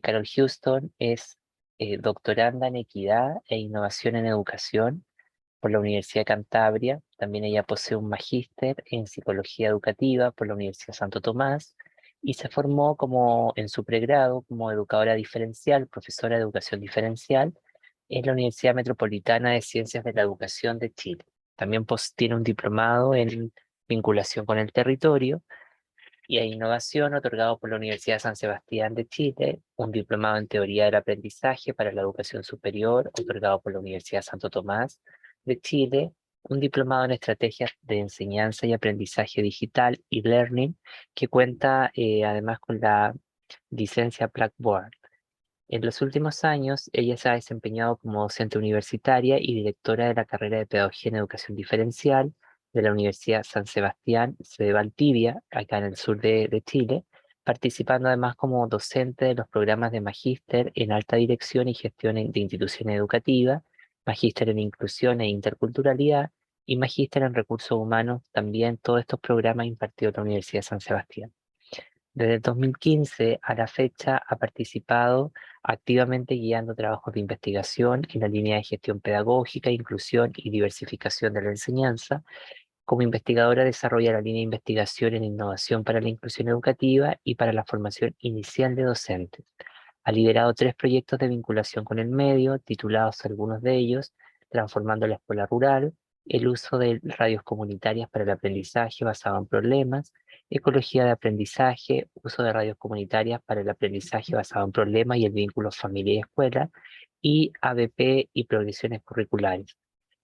Carol Houston es doctoranda en Equidad e Innovación en Educación por la Universidad de Cantabria. También ella posee un magíster en Psicología Educativa por la Universidad Santo Tomás y se formó en su pregrado como educadora diferencial, profesora de educación diferencial en la Universidad Metropolitana de Ciencias de la Educación de Chile. También tiene un diplomado en vinculación con el territorio y a innovación otorgado por la Universidad de San Sebastián de Chile, un diplomado en teoría del aprendizaje para la educación superior otorgado por la Universidad Santo Tomás de Chile, un diplomado en estrategias de enseñanza y aprendizaje digital y learning que cuenta además con la licencia Blackboard. En los últimos años, ella se ha desempeñado como docente universitaria y directora de la carrera de Pedagogía en Educación Diferencial de la Universidad San Sebastián de Valdivia, acá en el sur de Chile, participando además como docente de los programas de magíster en Alta Dirección y Gestión de Instituciones Educativas, magíster en Inclusión e Interculturalidad y magíster en Recursos Humanos, también todos estos programas impartidos en la Universidad San Sebastián. Desde el 2015 a la fecha ha participado activamente guiando trabajos de investigación en la línea de gestión pedagógica, inclusión y diversificación de la enseñanza. Como investigadora desarrolla la línea de investigación en innovación para la inclusión educativa y para la formación inicial de docentes. Ha liderado 3 proyectos de vinculación con el medio, titulados algunos de ellos, Transformando la Escuela Rural, el uso de radios comunitarias para el aprendizaje basado en problemas, Ecología de aprendizaje, uso de radios comunitarias para el aprendizaje basado en problemas y el vínculo familia y escuela, y ABP y progresiones curriculares,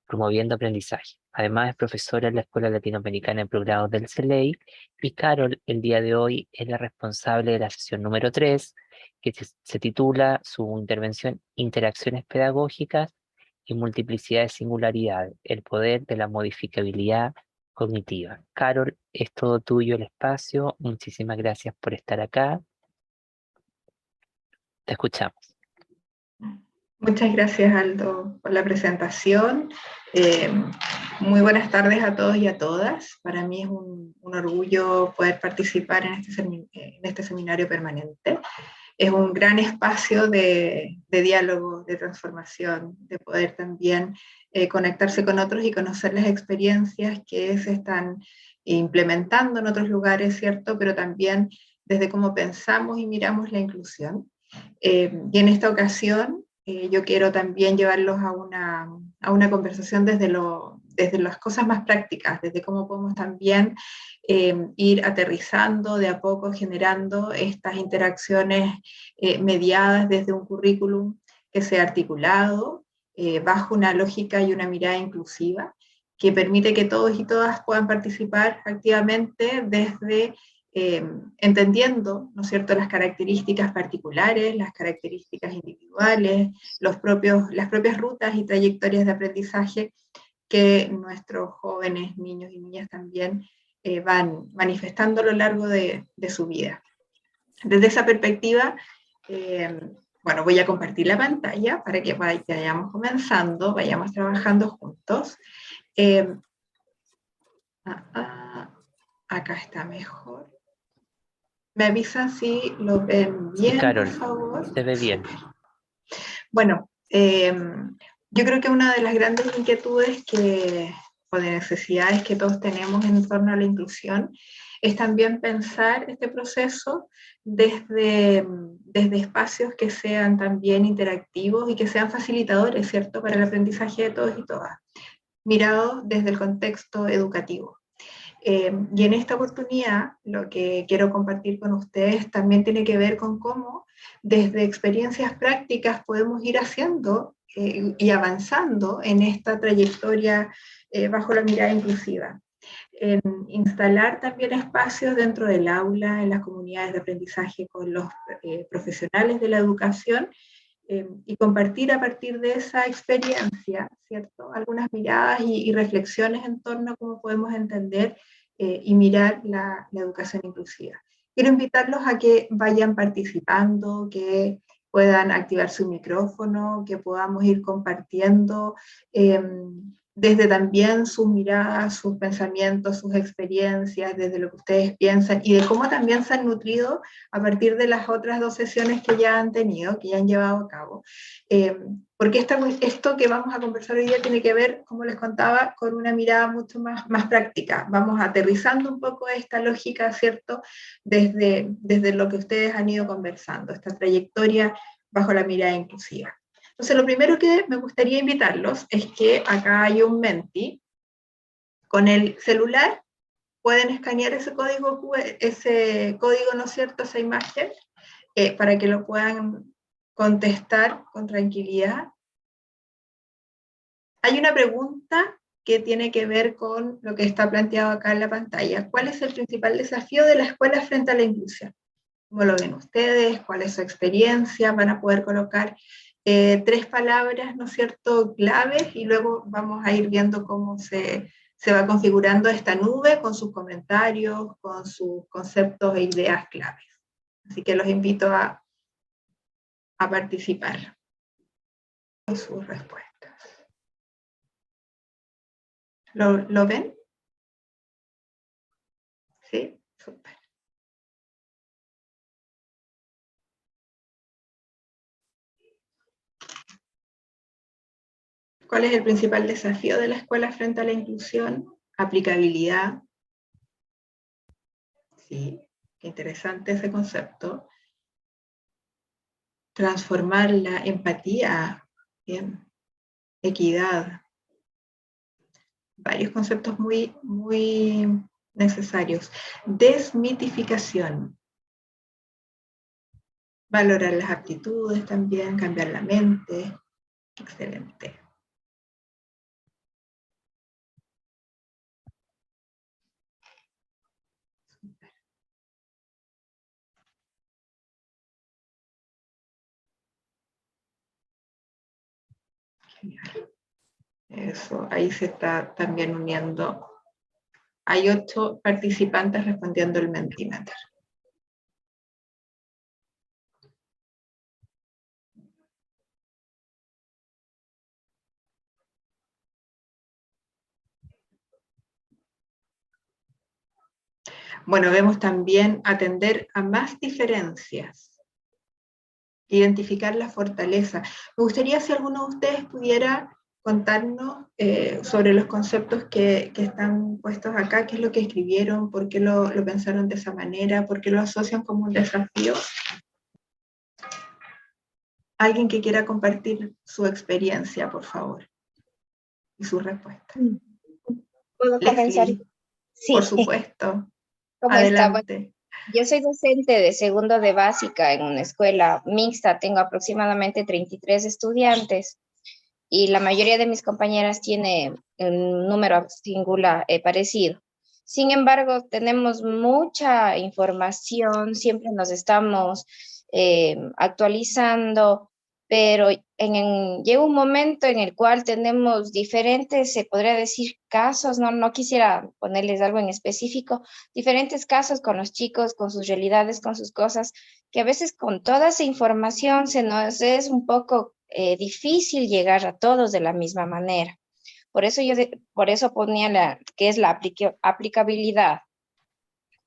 promoviendo aprendizaje. Además es profesora en la Escuela Latinoamericana en Programados del CELEI, y Carol, el día de hoy, es la responsable de la sesión número 3, que se titula su intervención Interacciones Pedagógicas y Multiplicidad de Singularidad, el poder de la modificabilidad cognitiva. Carol, es todo tuyo el espacio. Muchísimas gracias por estar acá. Te escuchamos. Muchas gracias, Aldo, por la presentación. Muy buenas tardes a todos y a todas. Para mí es un orgullo poder participar en este seminario permanente. Es un gran espacio de diálogo, de transformación, de poder también conectarse con otros y conocer las experiencias que se están implementando en otros lugares, ¿cierto? Pero también desde cómo pensamos y miramos la inclusión. Y en esta ocasión yo quiero también llevarlos a una conversación desde las cosas más prácticas, desde cómo podemos también ir aterrizando de a poco, generando estas interacciones mediadas desde un currículum que sea articulado, bajo una lógica y una mirada inclusiva, que permite que todos y todas puedan participar activamente desde entendiendo, ¿no es cierto?, las características particulares, las características individuales, las propias rutas y trayectorias de aprendizaje que nuestros jóvenes, niños y niñas también van manifestando a lo largo de su vida. Desde esa perspectiva, bueno, voy a compartir la pantalla para que vayamos comenzando, vayamos trabajando juntos. Acá está mejor. ¿Me avisan si lo ven bien, sí, Carol, por favor? se ve bien. Bueno, yo creo que una de las grandes inquietudes o de necesidades que todos tenemos en torno a la inclusión es también pensar este proceso desde espacios que sean también interactivos y que sean facilitadores, ¿cierto?, para el aprendizaje de todos y todas, mirados desde el contexto educativo. Y en esta oportunidad lo que quiero compartir con ustedes también tiene que ver con cómo desde experiencias prácticas podemos ir haciendo y avanzando en esta trayectoria bajo la mirada inclusiva. En instalar también espacios dentro del aula, en las comunidades de aprendizaje con los profesionales de la educación, y compartir a partir de esa experiencia, ¿cierto?, algunas miradas y reflexiones en torno a cómo podemos entender y mirar la educación inclusiva. Quiero invitarlos a que vayan participando, que puedan activar su micrófono, que podamos ir compartiendo desde también sus miradas, sus pensamientos, sus experiencias, desde lo que ustedes piensan y de cómo también se han nutrido a partir de las otras 2 sesiones que ya han tenido, que ya han llevado a cabo. Porque esto que vamos a conversar hoy día tiene que ver, como les contaba, con una mirada mucho más práctica. Vamos aterrizando un poco esta lógica, ¿cierto? Desde lo que ustedes han ido conversando, esta trayectoria bajo la mirada inclusiva. Entonces, lo primero que me gustaría invitarlos es que acá hay un Menti. Con el celular pueden escanear ese código, ¿no es cierto?, esa imagen, para que lo puedan contestar con tranquilidad. Hay una pregunta que tiene que ver con lo que está planteado acá en la pantalla. ¿Cuál es el principal desafío de la escuela frente a la inclusión? ¿Cómo lo ven ustedes? ¿Cuál es su experiencia? Van a poder colocar 3 palabras, ¿no es cierto?, claves, y luego vamos a ir viendo cómo se va configurando esta nube con sus comentarios, con sus conceptos e ideas claves. Así que los invito a participar con sus respuestas. ¿Lo ven? Sí, súper. ¿Cuál es el principal desafío de la escuela frente a la inclusión? Aplicabilidad. Sí, qué interesante ese concepto. Transformar la empatía en equidad. Varios conceptos muy necesarios. Desmitificación. Valorar las aptitudes también, cambiar la mente. Excelente. Genial. Eso, ahí se está también uniendo. Hay 8 participantes respondiendo el Mentimeter. Bueno, vemos también atender a más diferencias, identificar la fortaleza. Me gustaría si alguno de ustedes pudiera contarnos sobre los conceptos que están puestos acá, qué es lo que escribieron, por qué lo pensaron de esa manera, por qué lo asocian como un desafío. Alguien que quiera compartir su experiencia, por favor, y su respuesta. ¿Puedo comenzar? Leslie, Sí. por supuesto. ¿Cómo está? Bueno, Adelante. yo soy docente de segundo de básica en una escuela mixta. Tengo aproximadamente 33 estudiantes y la mayoría de mis compañeras tiene un número singular parecido. Sin embargo, tenemos mucha información, siempre nos estamos actualizando, pero llega un momento en el cual tenemos diferentes, se podría decir, casos, no quisiera ponerles algo en específico, diferentes casos con los chicos, con sus realidades, con sus cosas, que a veces con toda esa información se nos es un poco difícil llegar a todos de la misma manera. Por eso ponía que es la aplicabilidad,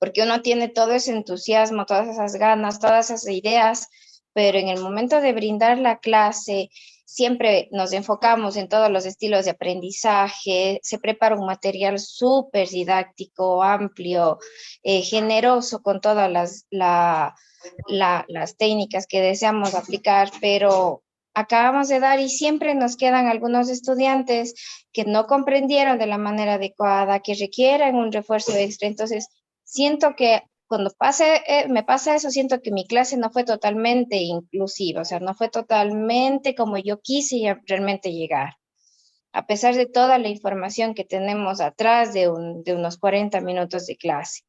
porque uno tiene todo ese entusiasmo, todas esas ganas, todas esas ideas, pero en el momento de brindar la clase, siempre nos enfocamos en todos los estilos de aprendizaje, se prepara un material súper didáctico, amplio, generoso con todas las técnicas que deseamos aplicar, pero acabamos de dar y siempre nos quedan algunos estudiantes que no comprendieron de la manera adecuada, que requieren un refuerzo extra. Entonces, siento que cuando me pasa eso, siento que mi clase no fue totalmente inclusiva, o sea, no fue totalmente como yo quise realmente llegar. A pesar de toda la información que tenemos atrás de unos 40 minutos de clase.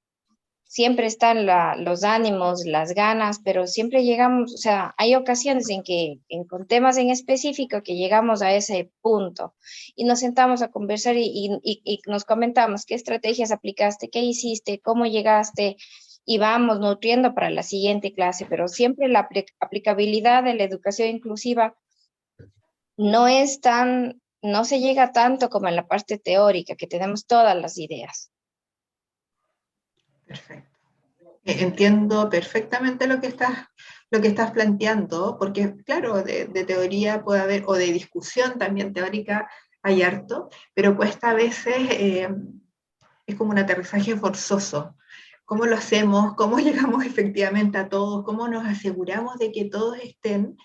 Siempre están los ánimos, las ganas, pero siempre llegamos, o sea, hay ocasiones en que con temas en específico que llegamos a ese punto y nos sentamos a conversar y nos comentamos qué estrategias aplicaste, qué hiciste, cómo llegaste y vamos nutriendo para la siguiente clase, pero siempre la aplicabilidad de la educación inclusiva no es tan no se llega tanto como en la parte teórica, que tenemos todas las ideas. Perfecto. Entiendo perfectamente lo que estás planteando, porque claro, de teoría puede haber, o de discusión también teórica hay harto, pero cuesta a veces, es como un aterrizaje forzoso. ¿Cómo lo hacemos? ¿Cómo llegamos efectivamente a todos? ¿Cómo nos aseguramos de que todos estén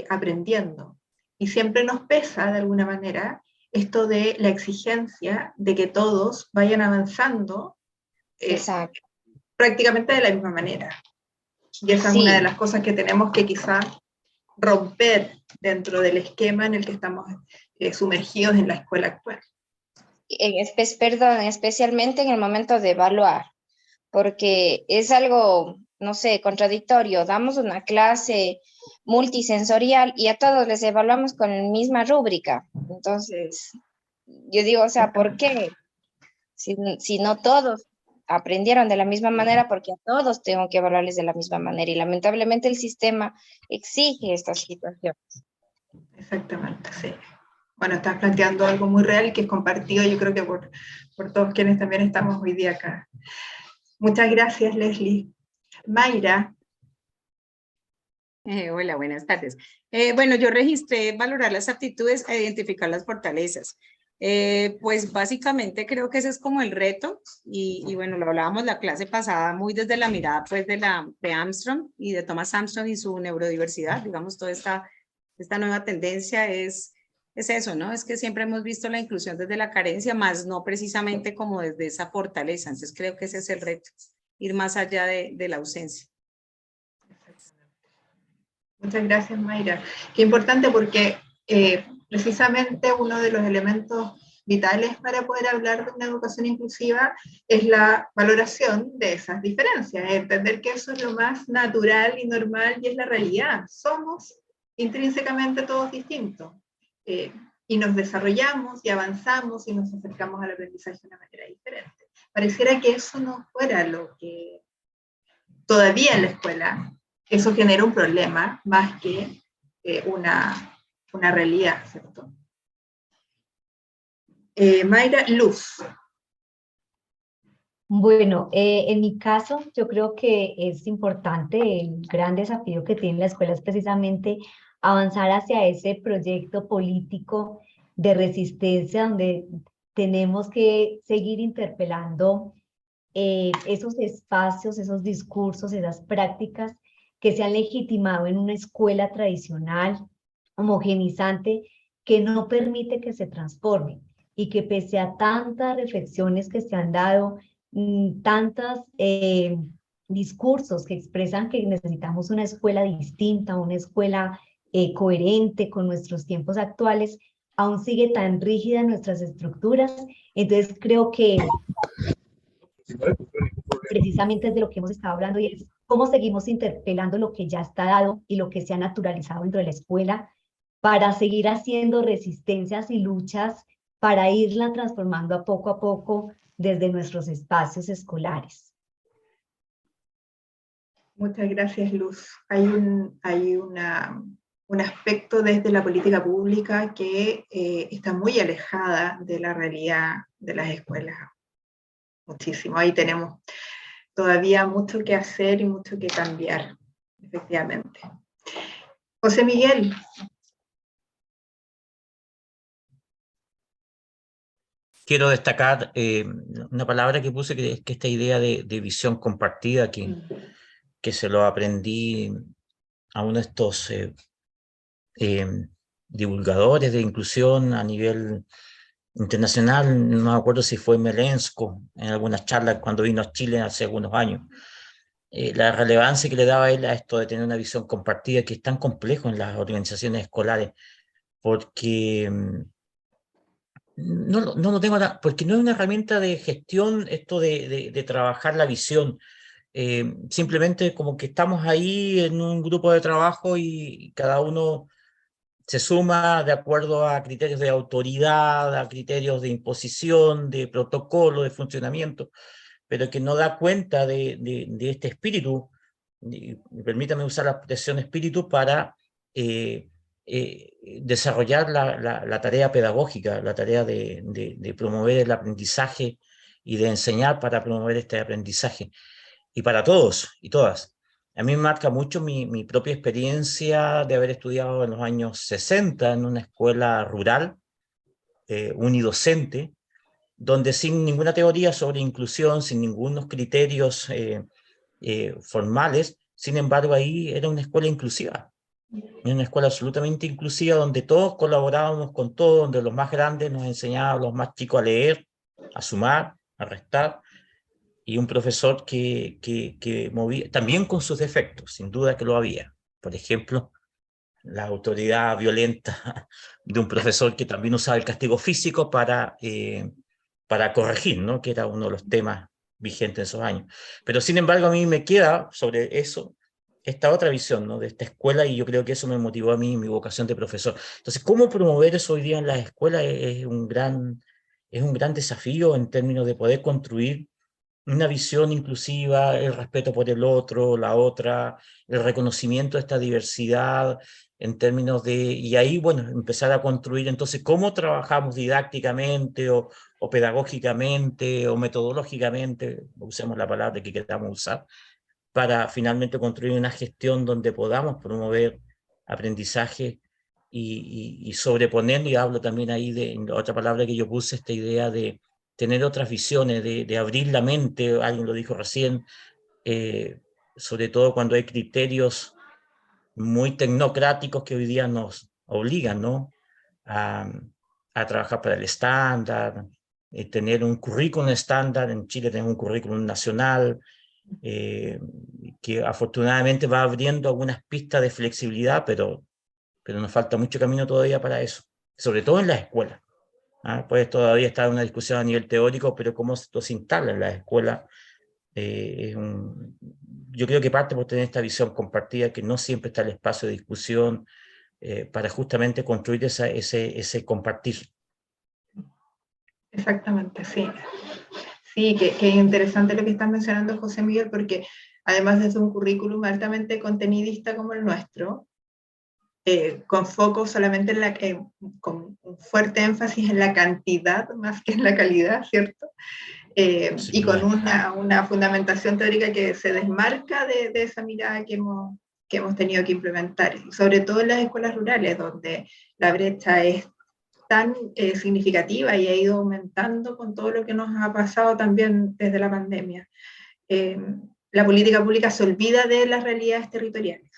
aprendiendo? Y siempre nos pesa, de alguna manera, esto de la exigencia de que todos vayan avanzando Exacto. prácticamente de la misma manera. Y esa es una de Sí, las cosas que tenemos que quizás romper dentro del esquema en el que estamos sumergidos en la escuela actual. perdón, especialmente en el momento de evaluar, porque es algo, no sé, contradictorio. Damos una clase multisensorial y a todos les evaluamos con la misma rúbrica. Entonces, yo digo, o sea, ¿por qué? Si no todos aprendieron de la misma manera, porque a todos tengo que evaluarles de la misma manera. Y lamentablemente el sistema exige esta situación. Exactamente, sí. Bueno, estás planteando algo muy real que es compartido, yo creo que por todos quienes también estamos hoy día acá. Muchas gracias, Leslie. Mayra. Hola, buenas tardes. Bueno, yo registré valorar las aptitudes e identificar las fortalezas. Pues básicamente creo que ese es como el reto y bueno, lo hablábamos la clase pasada muy desde la mirada pues de Armstrong y de Thomas Armstrong y su neurodiversidad, digamos, toda esta nueva tendencia es eso, ¿no? Es que siempre hemos visto la inclusión desde la carencia, más no precisamente como desde esa fortaleza. Entonces creo que ese es el reto, ir más allá de la ausencia. Muchas gracias, Mayra. Qué importante porque precisamente uno de los elementos vitales para poder hablar de una educación inclusiva es la valoración de esas diferencias, entender que eso es lo más natural y normal y es la realidad. Somos intrínsecamente todos distintos y nos desarrollamos y avanzamos y nos acercamos al aprendizaje de una manera diferente. Pareciera que eso no fuera lo que todavía en la escuela eso genera un problema más que una realidad, ¿cierto? Mayra, Luz. Bueno, en mi caso, yo creo que es importante, el gran desafío que tiene la escuela es precisamente avanzar hacia ese proyecto político de resistencia donde tenemos que seguir interpelando esos espacios, esos discursos, esas prácticas que se han legitimado en una escuela tradicional, homogenizante, que no permite que se transforme y que pese a tantas reflexiones que se han dado, tantos discursos que expresan que necesitamos una escuela distinta, una escuela coherente con nuestros tiempos actuales, aún sigue tan rígida en nuestras estructuras. Entonces creo que precisamente es de lo que hemos estado hablando y es cómo seguimos interpelando lo que ya está dado y lo que se ha naturalizado dentro de la escuela para seguir haciendo resistencias y luchas para irla transformando a poco desde nuestros espacios escolares. Muchas gracias, Luz. Hay un aspecto desde la política pública que está muy alejada de la realidad de las escuelas. Muchísimo. Ahí tenemos todavía mucho que hacer y mucho que cambiar, efectivamente. José Miguel. Quiero destacar una palabra que puse, que es que esta idea de visión compartida, que se lo aprendí a uno de estos divulgadores de inclusión a nivel internacional, no me acuerdo si fue Melensko, en algunas charlas cuando vino a Chile hace algunos años. La relevancia que le daba él a esto de tener una visión compartida, que es tan complejo en las organizaciones escolares, porque no lo tengo, porque no es una herramienta de gestión esto de trabajar la visión. Simplemente como que estamos ahí en un grupo de trabajo y cada uno se suma de acuerdo a criterios de autoridad, a criterios de imposición, de protocolo, de funcionamiento, pero que no da cuenta de este espíritu, y permítame usar la expresión espíritu para desarrollar la tarea pedagógica, la tarea de promover el aprendizaje y de enseñar para promover este aprendizaje. Y para todos y todas. A mí me marca mucho mi propia experiencia de haber estudiado en los años 60 en una escuela rural, unidocente, donde sin ninguna teoría sobre inclusión, sin ningunos criterios formales, sin embargo ahí era una escuela inclusiva. Era una escuela absolutamente inclusiva donde todos colaborábamos con todos, donde los más grandes nos enseñaban a los más chicos a leer, a sumar, a restar, y un profesor que movía, también con sus defectos, sin duda que lo había. Por ejemplo, la autoridad violenta de un profesor que también usaba el castigo físico para corregir, ¿no? Que era uno de los temas vigentes en esos años. Pero sin embargo a mí me queda sobre eso esta otra visión, ¿no? De esta escuela, y yo creo que eso me motivó a mí mi vocación de profesor. Entonces, ¿cómo promover eso hoy día en las escuelas? Es un gran desafío en términos de poder construir una visión inclusiva, el respeto por el otro, la otra, el reconocimiento de esta diversidad en términos de, y ahí, bueno, empezar a construir entonces cómo trabajamos didácticamente o pedagógicamente o metodológicamente, usemos la palabra que queramos usar, para finalmente construir una gestión donde podamos promover aprendizaje y sobreponer, y hablo también ahí de la otra palabra que yo puse, esta idea de tener otras visiones, de abrir la mente, alguien lo dijo recién, sobre todo cuando hay criterios muy tecnocráticos que hoy día nos obligan, ¿no? a trabajar para el estándar, tener un currículum estándar. En Chile tenemos un currículum nacional, que afortunadamente va abriendo algunas pistas de flexibilidad, pero nos falta mucho camino todavía para eso, sobre todo en las escuelas. Pues todavía está en una discusión a nivel teórico, pero cómo esto se instala en las escuelas, yo creo que parte por tener esta visión compartida, que no siempre está el espacio de discusión para justamente construir ese compartir. Exactamente, sí. Sí, que interesante lo que estás mencionando, José Miguel, porque además de un currículum altamente contenidista como el nuestro, con foco solamente con un fuerte énfasis en la cantidad más que en la calidad, ¿cierto? Y con una fundamentación teórica que se desmarca de esa mirada que hemos tenido que implementar, sobre todo en las escuelas rurales, donde la brecha es tan significativa y ha ido aumentando con todo lo que nos ha pasado también desde la pandemia. La política pública se olvida de las realidades territoriales.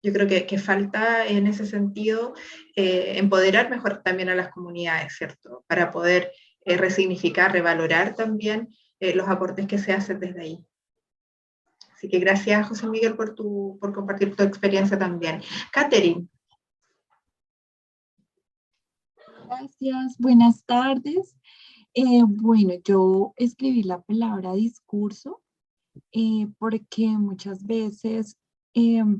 Yo creo que falta en ese sentido empoderar mejor también a las comunidades, ¿cierto? Para poder resignificar, revalorar también los aportes que se hacen desde ahí. Así que gracias, José Miguel, por compartir tu experiencia también. Catherine. Gracias, buenas tardes. Bueno, yo escribí la palabra discurso porque muchas veces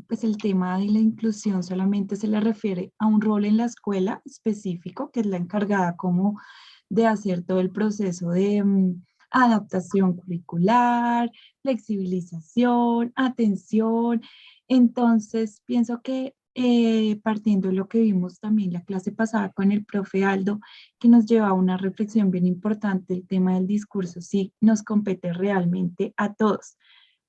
pues el tema de la inclusión solamente se le refiere a un rol en la escuela específico, que es la encargada como de hacer todo el proceso de adaptación curricular, flexibilización, atención. Entonces, pienso que partiendo de lo que vimos también la clase pasada con el profe Aldo, que nos lleva a una reflexión bien importante, el tema del discurso, sí nos compete realmente a todos,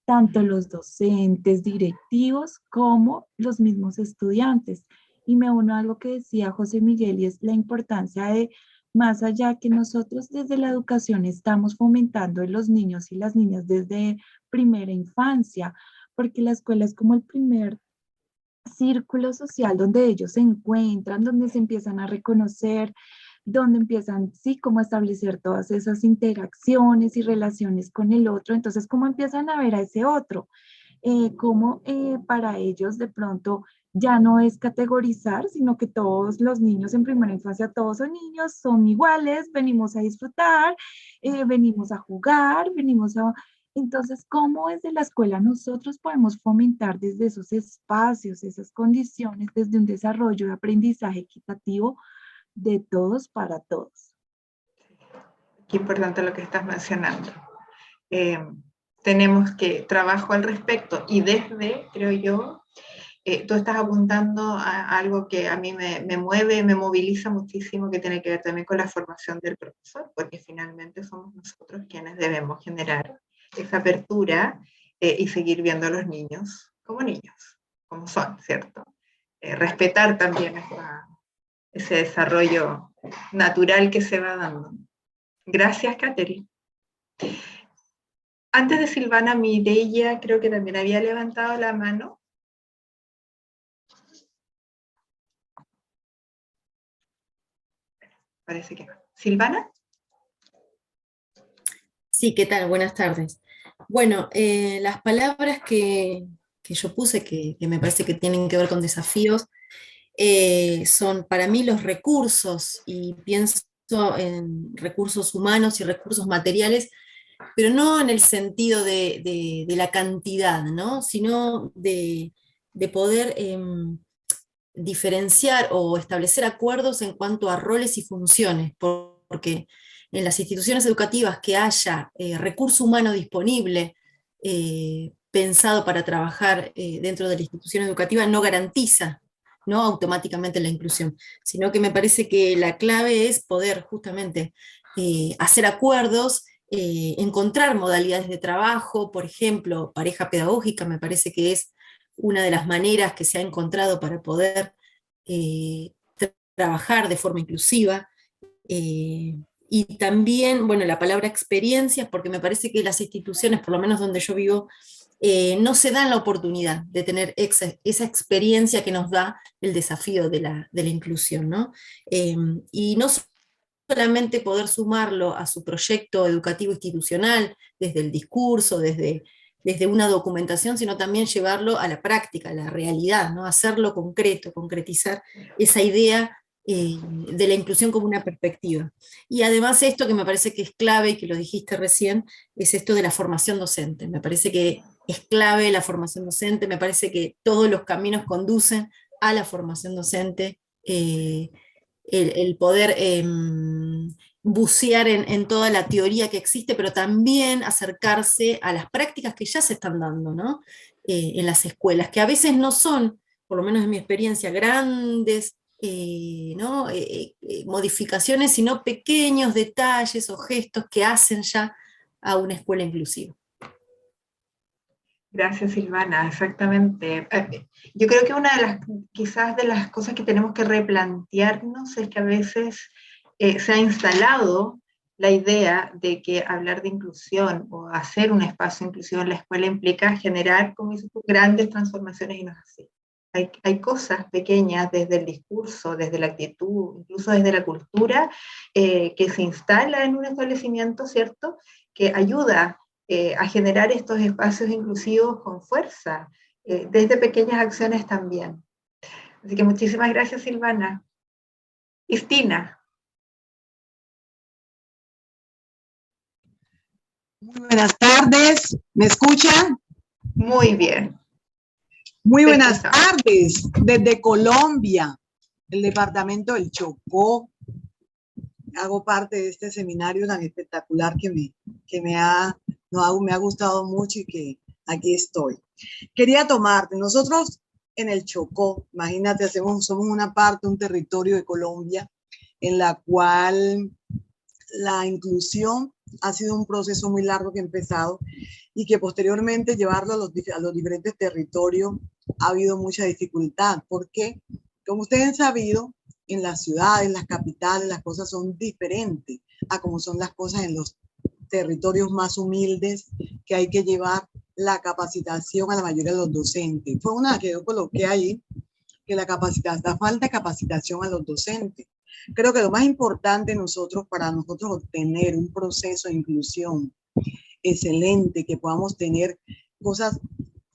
tanto los docentes, directivos, como los mismos estudiantes. Y me uno a algo que decía José Miguel, y es la importancia de, más allá que nosotros desde la educación estamos fomentando en los niños y las niñas desde primera infancia, porque la escuela es como el primer círculo social donde ellos se encuentran, donde se empiezan a reconocer, donde empiezan, sí, como a establecer todas esas interacciones y relaciones con el otro. Entonces, ¿cómo empiezan a ver a ese otro? Cómo para ellos de pronto ya no es categorizar, sino que todos los niños en primera infancia, todos son niños, son iguales, venimos a disfrutar, venimos a jugar, venimos a... Entonces, ¿cómo desde la escuela nosotros podemos fomentar desde esos espacios, esas condiciones, desde un desarrollo de aprendizaje equitativo de todos para todos? Qué importante lo que estás mencionando. Tenemos que trabajo al respecto y desde, creo yo, tú estás apuntando a algo que a mí me mueve, me moviliza muchísimo, que tiene que ver también con la formación del profesor, porque finalmente somos nosotros quienes debemos generar esa apertura y seguir viendo a los niños, como son, ¿cierto? Respetar también ese desarrollo natural que se va dando. Gracias, Catherine. Antes de Silvana, Mireia creo que también había levantado la mano. Parece que no. ¿Silvana? Sí, ¿qué tal? Buenas tardes. Bueno, las palabras que yo puse, que me parece que tienen que ver con desafíos, son para mí los recursos, y pienso en recursos humanos y recursos materiales, pero no en el sentido de la cantidad, ¿no? Sino de poder diferenciar o establecer acuerdos en cuanto a roles y funciones, porque en las instituciones educativas que haya recurso humano disponible, pensado para trabajar dentro de la institución educativa, no garantiza, no automáticamente la inclusión, sino que me parece que la clave es poder justamente hacer acuerdos, encontrar modalidades de trabajo, por ejemplo, pareja pedagógica, me parece que es una de las maneras que se ha encontrado para poder trabajar de forma inclusiva. Y también, bueno, la palabra experiencias, porque me parece que las instituciones, por lo menos donde yo vivo, no se dan la oportunidad de tener esa experiencia que nos da el desafío de la inclusión, ¿no? Y no solamente poder sumarlo a su proyecto educativo institucional, desde el discurso, desde una documentación, sino también llevarlo a la práctica, a la realidad, ¿no? Hacerlo concreto, concretizar esa idea de la inclusión como una perspectiva. Y además esto que me parece que es clave, y que lo dijiste recién, es esto de la formación docente. Me parece que es clave la formación docente, me parece que todos los caminos conducen a la formación docente, el poder bucear en toda la teoría que existe, pero también acercarse a las prácticas que ya se están dando, ¿no? En las escuelas, que a veces no son, por lo menos en mi experiencia, grandes ¿no? Modificaciones, sino pequeños detalles o gestos que hacen ya a una escuela inclusiva. Gracias, Silvana, exactamente. Yo creo que una de las, quizás de las cosas que tenemos que replantearnos es que a veces se ha instalado la idea de que hablar de inclusión o hacer un espacio inclusivo en la escuela implica generar, como dices tú, grandes transformaciones, y no es así. Hay cosas pequeñas desde el discurso, desde la actitud, incluso desde la cultura, que se instala en un establecimiento, ¿cierto?, que ayuda a generar estos espacios inclusivos con fuerza, desde pequeñas acciones también. Así que muchísimas gracias, Silvana. Cristina. Muy buenas tardes, ¿me escuchan? Muy bien. Muy buenas tardes, desde Colombia, el departamento del Chocó. Hago parte de este seminario tan espectacular que me ha gustado mucho y que aquí estoy. Quería tomarte, nosotros en el Chocó, imagínate, somos una parte, un territorio de Colombia en la cual la inclusión ha sido un proceso muy largo que ha empezado y que posteriormente llevarlo a los diferentes territorios ha habido mucha dificultad. Porque, como ustedes han sabido, en las ciudades, las capitales, las cosas son diferentes a como son las cosas en los territorios más humildes, que hay que llevar la capacitación a la mayoría de los docentes. Fue una que yo coloqué ahí, que la falta de capacitación a los docentes. Creo que lo más importante para nosotros obtener un proceso de inclusión excelente, que podamos tener cosas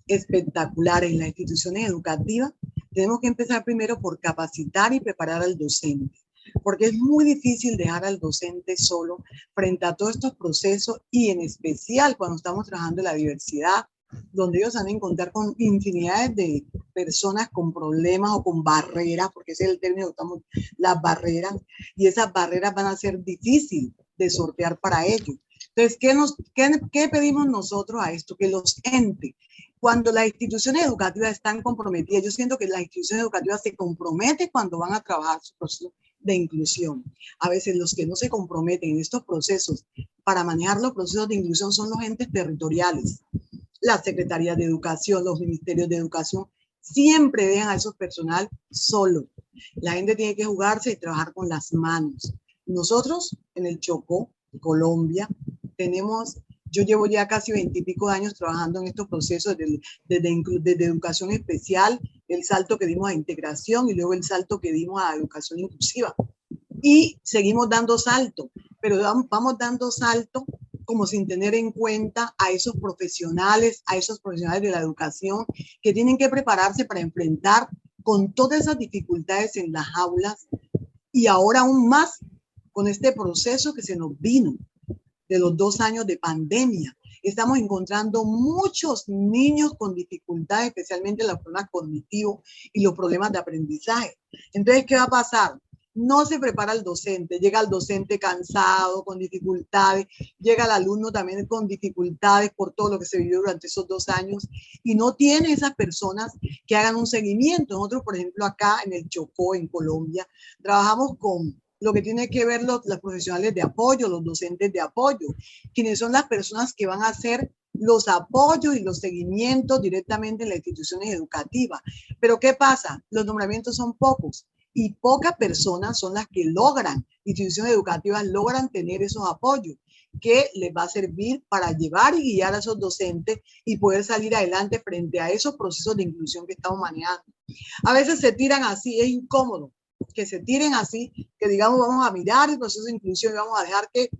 espectaculares en las instituciones educativas, tenemos que empezar primero por capacitar y preparar al docente, porque es muy difícil dejar al docente solo frente a todos estos procesos, y en especial cuando estamos trabajando en la diversidad, donde ellos van a encontrar con infinidades de personas con problemas o con barreras, porque ese es el término que usamos, las barreras, y esas barreras van a ser difíciles de sortear para ellos. Entonces, ¿qué pedimos nosotros a esto? Que los entes Cuando las instituciones educativas están comprometidas, yo siento que las instituciones educativas se comprometen cuando van a trabajar su proceso de inclusión. A veces los que no se comprometen en estos procesos para manejar los procesos de inclusión son los entes territoriales, las secretarías de educación, los ministerios de educación, siempre dejan a esos personal solo. La gente tiene que jugarse y trabajar con las manos. Nosotros en el Chocó, Colombia, yo llevo ya casi 20 y pico de años trabajando en estos procesos desde educación especial, el salto que dimos a integración y luego el salto que dimos a educación inclusiva. Y seguimos dando salto, pero vamos dando salto como sin tener en cuenta a esos profesionales de la educación que tienen que prepararse para enfrentar con todas esas dificultades en las aulas y ahora aún más con este proceso que se nos vino de los 2 años de pandemia. Estamos encontrando muchos niños con dificultades, especialmente los problemas cognitivos y los problemas de aprendizaje. Entonces, ¿qué va a pasar? No se prepara el docente, llega el docente cansado, con dificultades, llega el alumno también con dificultades por todo lo que se vivió durante esos 2 años y no tiene esas personas que hagan un seguimiento. Nosotros, por ejemplo, acá en el Chocó, en Colombia, trabajamos con lo que tiene que ver los profesionales de apoyo, los docentes de apoyo, quienes son las personas que van a hacer los apoyos y los seguimientos directamente en las instituciones educativas. Pero ¿qué pasa? Los nombramientos son pocos y pocas personas son las que logran, instituciones educativas logran tener esos apoyos que les va a servir para llevar y guiar a esos docentes y poder salir adelante frente a esos procesos de inclusión que estamos manejando. A veces se tiran así, es incómodo que se tiren así, que digamos vamos a mirar el proceso de inclusión y vamos a dejar que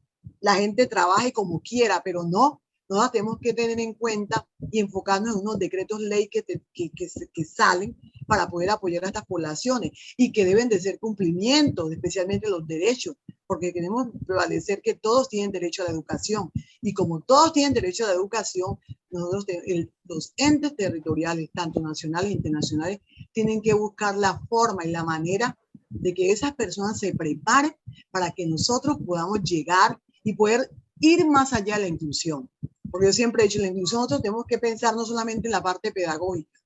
la gente trabaje como quiera, pero no, nosotros tenemos que tener en cuenta y enfocarnos en unos decretos ley que salen para poder apoyar a estas poblaciones y que deben de ser cumplimientos, especialmente los derechos, porque queremos prevalecer que todos tienen derecho a la educación y como todos tienen derecho a la educación, nosotros, los entes territoriales, tanto nacionales e internacionales, tienen que buscar la forma y la manera de que esas personas se preparen para que nosotros podamos llegar y poder ir más allá de la inclusión. Porque yo siempre he dicho, la inclusión nosotros tenemos que pensar no solamente en la parte pedagógica,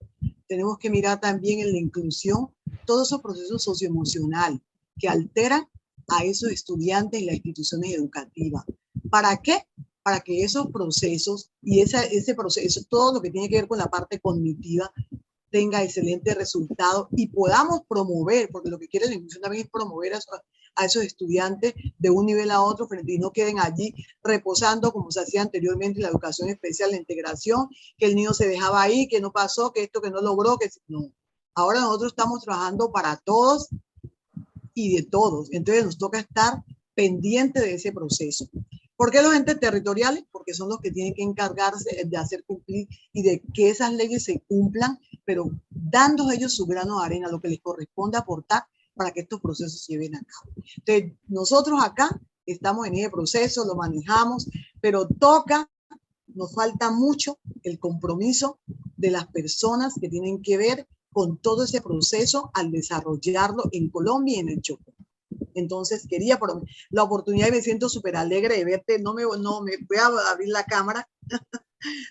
tenemos que mirar también en la inclusión todos esos procesos socioemocionales que alteran a esos estudiantes en las instituciones educativas. ¿Para qué? Para que esos procesos y ese proceso, todo lo que tiene que ver con la parte cognitiva, tenga excelentes resultados y podamos promover, porque lo que quiere la inclusión también es promover a esos estudiantes de un nivel a otro frente y no queden allí reposando como se hacía anteriormente en la educación especial, la integración, que el niño se dejaba ahí, que no pasó, que esto que no logró, que no. Ahora nosotros estamos trabajando para todos y de todos, entonces nos toca estar pendiente de ese proceso. ¿Por qué los entes territoriales? Porque son los que tienen que encargarse de hacer cumplir y de que esas leyes se cumplan, pero dando ellos su grano de arena, lo que les corresponde aportar para que estos procesos se lleven a cabo. Entonces, nosotros acá estamos en ese proceso, lo manejamos, pero nos falta mucho el compromiso de las personas que tienen que ver con todo ese proceso al desarrollarlo en Colombia y en el Chocó. Entonces quería por la oportunidad y me siento súper alegre de verte, no me voy a abrir la cámara,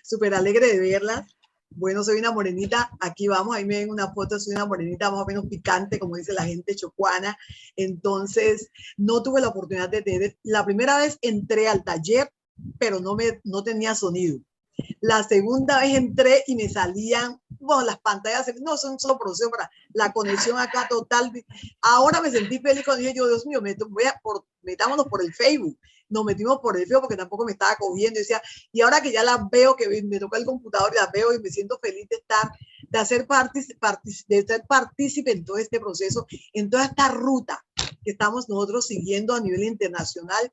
súper alegre de verlas. Bueno, soy una morenita, aquí vamos, ahí me ven una foto, soy una morenita más o menos picante, como dice la gente chocuana. Entonces no tuve la oportunidad de tener, la primera vez entré al taller, pero no tenía sonido. La segunda vez entré y me salían, bueno, las pantallas, no, son solo proceso para la conexión acá total. Ahora me sentí feliz cuando dije yo, Dios mío, metámonos por el Facebook. Nos metimos por el Facebook porque tampoco me estaba cogiendo. Y decía, y ahora que ya las veo, que me toca el computador y las veo y me siento feliz de ser partícipe en todo este proceso, en toda esta ruta que estamos nosotros siguiendo a nivel internacional.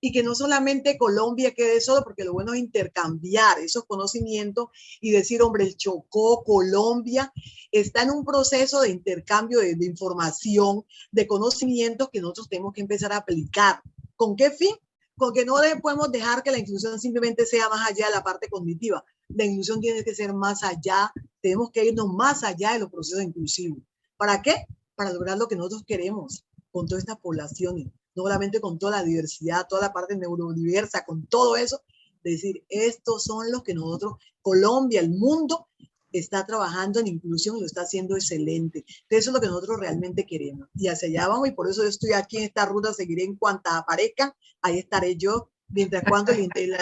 Y que no solamente Colombia quede solo, porque lo bueno es intercambiar esos conocimientos y decir, hombre, el Chocó, Colombia, está en un proceso de intercambio de información, de conocimientos que nosotros tenemos que empezar a aplicar. ¿Con qué fin? Con que no podemos dejar que la inclusión simplemente sea más allá de la parte cognitiva. La inclusión tiene que ser más allá, tenemos que irnos más allá de los procesos inclusivos. ¿Para qué? Para lograr lo que nosotros queremos con todas estas poblaciones. No solamente con toda la diversidad, toda la parte neurodiversa, con todo eso, decir, estos son los que nosotros, Colombia, el mundo, está trabajando en inclusión y lo está haciendo excelente. Entonces, eso es lo que nosotros realmente queremos. Y hacia allá vamos, y por eso yo estoy aquí en esta ruta, seguiré en cuantas aparezcan, ahí estaré yo, mientras cuando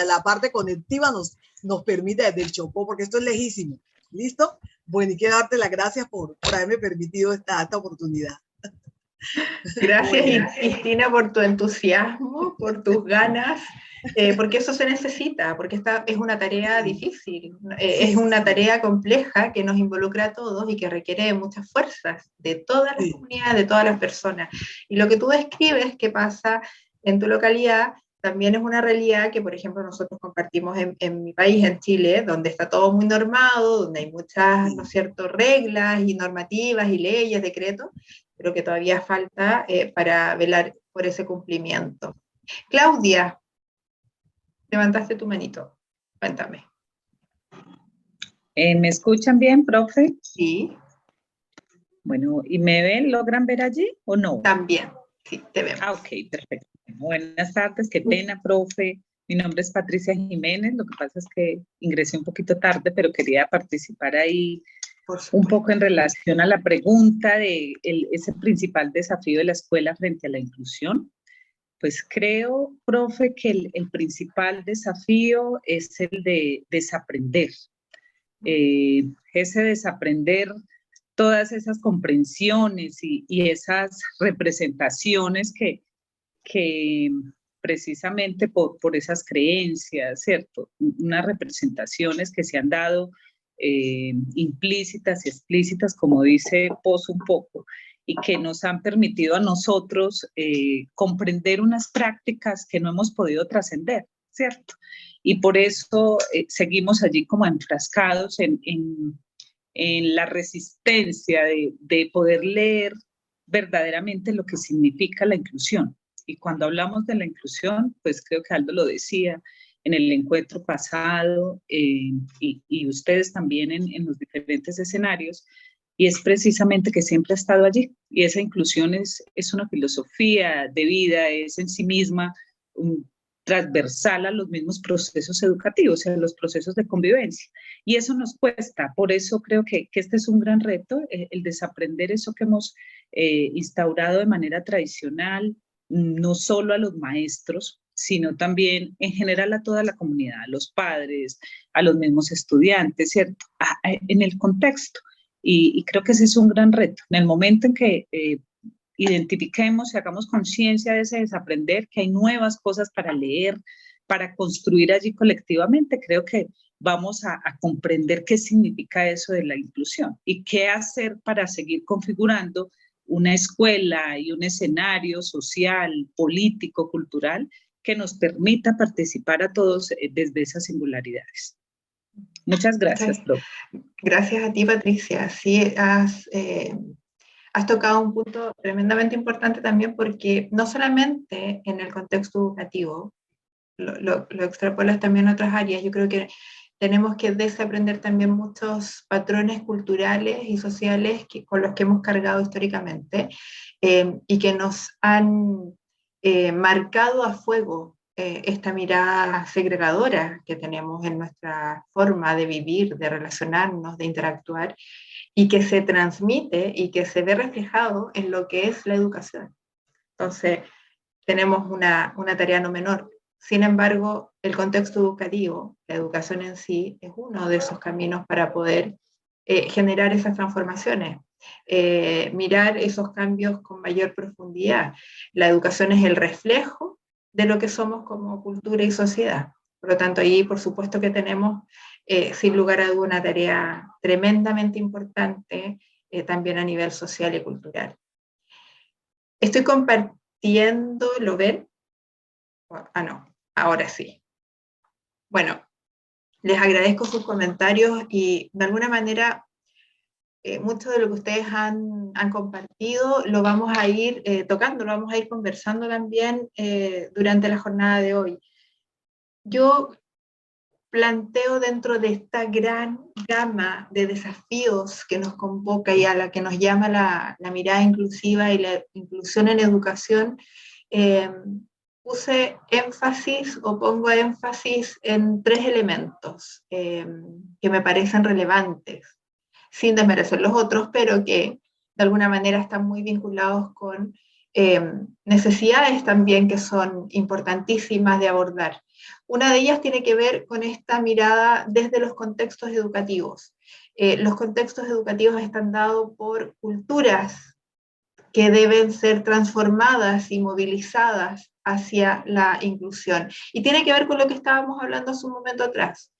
la parte conectiva nos permita desde el Chocó, porque esto es lejísimo. ¿Listo? Bueno, y quiero darte las gracias por haberme permitido esta oportunidad. Gracias, Bueno. Cristina, por tu entusiasmo, por tus ganas, porque eso se necesita, porque esta es una tarea difícil, es una tarea compleja que nos involucra a todos y que requiere muchas fuerzas de todas las comunidades, de todas las personas. Y lo que tú describes que pasa en tu localidad también es una realidad que, por ejemplo, nosotros compartimos en mi país, en Chile, donde está todo muy normado, donde hay muchas, ¿no es cierto?, reglas y normativas y leyes, decretos, pero que todavía falta para velar por ese cumplimiento. Claudia, levantaste tu manito, cuéntame. ¿Me escuchan bien, profe? Sí. Bueno, ¿y me ven? ¿Logran ver allí o no? También, sí, te vemos. Ah, ok, perfecto. Buenas tardes, qué pena, profe. Mi nombre es Patricia Jiménez, lo que pasa es que ingresé un poquito tarde, pero quería participar ahí un poco en relación a la pregunta de ese principal desafío de la escuela frente a la inclusión. Pues creo, profe, que el principal desafío es el de desaprender. Ese desaprender todas esas comprensiones y esas representaciones que precisamente por esas creencias, ¿cierto? Unas representaciones que se han dado implícitas y explícitas, como dice Pozo un poco, y que nos han permitido a nosotros comprender unas prácticas que no hemos podido trascender, ¿cierto? Y por eso seguimos allí como enfrascados en la resistencia de poder leer verdaderamente lo que significa la inclusión. Y cuando hablamos de la inclusión, pues creo que Aldo lo decía en el encuentro pasado y ustedes también en los diferentes escenarios, y es precisamente que siempre ha estado allí. Y esa inclusión es una filosofía de vida, es en sí misma transversal a los mismos procesos educativos, a los procesos de convivencia. Y eso nos cuesta, por eso creo que este es un gran reto, el desaprender eso que hemos instaurado de manera tradicional, no solo a los maestros, sino también en general a toda la comunidad, a los padres, a los mismos estudiantes, ¿cierto? En el contexto. Y creo que ese es un gran reto. En el momento en que identifiquemos y hagamos conciencia de ese desaprender, que hay nuevas cosas para leer, para construir allí colectivamente, creo que vamos a comprender qué significa eso de la inclusión y qué hacer para seguir configurando una escuela y un escenario social, político, cultural, que nos permita participar a todos desde esas singularidades. Muchas gracias, profe. Gracias a ti, Patricia. Sí, has tocado un punto tremendamente importante también, porque no solamente en el contexto educativo, lo extrapolas también a otras áreas. Yo creo que tenemos que desaprender también muchos patrones culturales y sociales con los que hemos cargado históricamente y que nos han marcado a fuego esta mirada segregadora que tenemos en nuestra forma de vivir, de relacionarnos, de interactuar, y que se transmite y que se ve reflejado en lo que es la educación. Entonces, tenemos una tarea no menor. Sin embargo, el contexto educativo, la educación en sí, es uno de esos caminos para poder generar esas transformaciones, mirar esos cambios con mayor profundidad. La educación es el reflejo de lo que somos como cultura y sociedad. Por lo tanto, ahí por supuesto que tenemos, sin lugar a duda, una tarea tremendamente importante también a nivel social y cultural. Estoy compartiendo, ¿lo ven? Ah, no, ahora sí. Bueno, les agradezco sus comentarios y de alguna manera mucho de lo que ustedes han compartido lo vamos a ir tocando, lo vamos a ir conversando también durante la jornada de hoy. Yo planteo dentro de esta gran gama de desafíos que nos convoca y a la que nos llama la mirada inclusiva y la inclusión en educación, puse énfasis o pongo énfasis en 3 elementos que me parecen relevantes, sin desmerecer los otros, pero que de alguna manera están muy vinculados con necesidades también que son importantísimas de abordar. Una de ellas tiene que ver con esta mirada desde los contextos educativos. Los contextos educativos están dados por culturas que deben ser transformadas y movilizadas hacia la inclusión. Y tiene que ver con lo que estábamos hablando hace un momento atrás.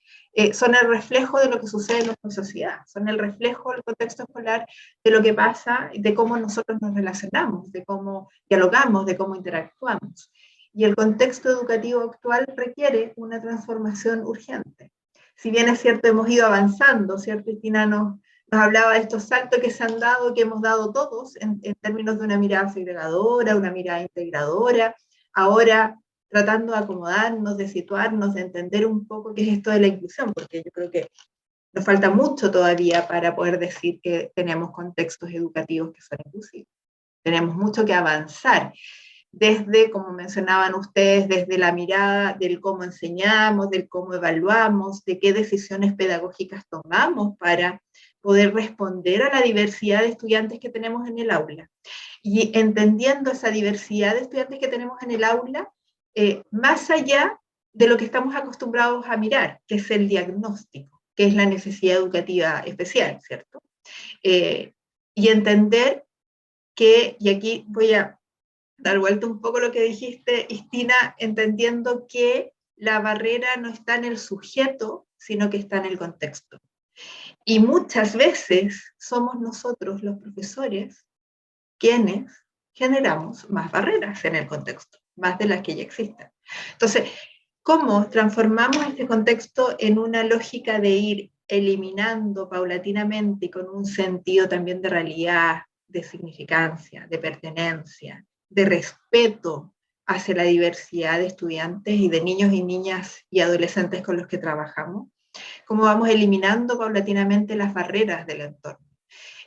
Son el reflejo de lo que sucede en nuestra sociedad, son el reflejo del contexto escolar de lo que pasa, de cómo nosotros nos relacionamos, de cómo dialogamos, de cómo interactuamos. Y el contexto educativo actual requiere una transformación urgente. Si bien es cierto, hemos ido avanzando, ¿cierto? Cristina nos hablaba de estos saltos que se han dado, que hemos dado todos, en términos de una mirada segregadora, una mirada integradora, ahora tratando de acomodarnos, de situarnos, de entender un poco qué es esto de la inclusión, porque yo creo que nos falta mucho todavía para poder decir que tenemos contextos educativos que son inclusivos. Tenemos mucho que avanzar, desde, como mencionaban ustedes, desde la mirada del cómo enseñamos, del cómo evaluamos, de qué decisiones pedagógicas tomamos para poder responder a la diversidad de estudiantes que tenemos en el aula. Y entendiendo esa diversidad de estudiantes que tenemos en el aula, más allá de lo que estamos acostumbrados a mirar, que es el diagnóstico, que es la necesidad educativa especial, ¿cierto? Y entender que, y aquí voy a dar vuelta un poco lo que dijiste, Cristina, entendiendo que la barrera no está en el sujeto, sino que está en el contexto. Y muchas veces somos nosotros, los profesores, quienes generamos más barreras en el contexto, más de las que ya existen. Entonces, ¿cómo transformamos este contexto en una lógica de ir eliminando paulatinamente y con un sentido también de realidad, de significancia, de pertenencia, de respeto hacia la diversidad de estudiantes y de niños y niñas y adolescentes con los que trabajamos? ¿Cómo vamos eliminando paulatinamente las barreras del entorno?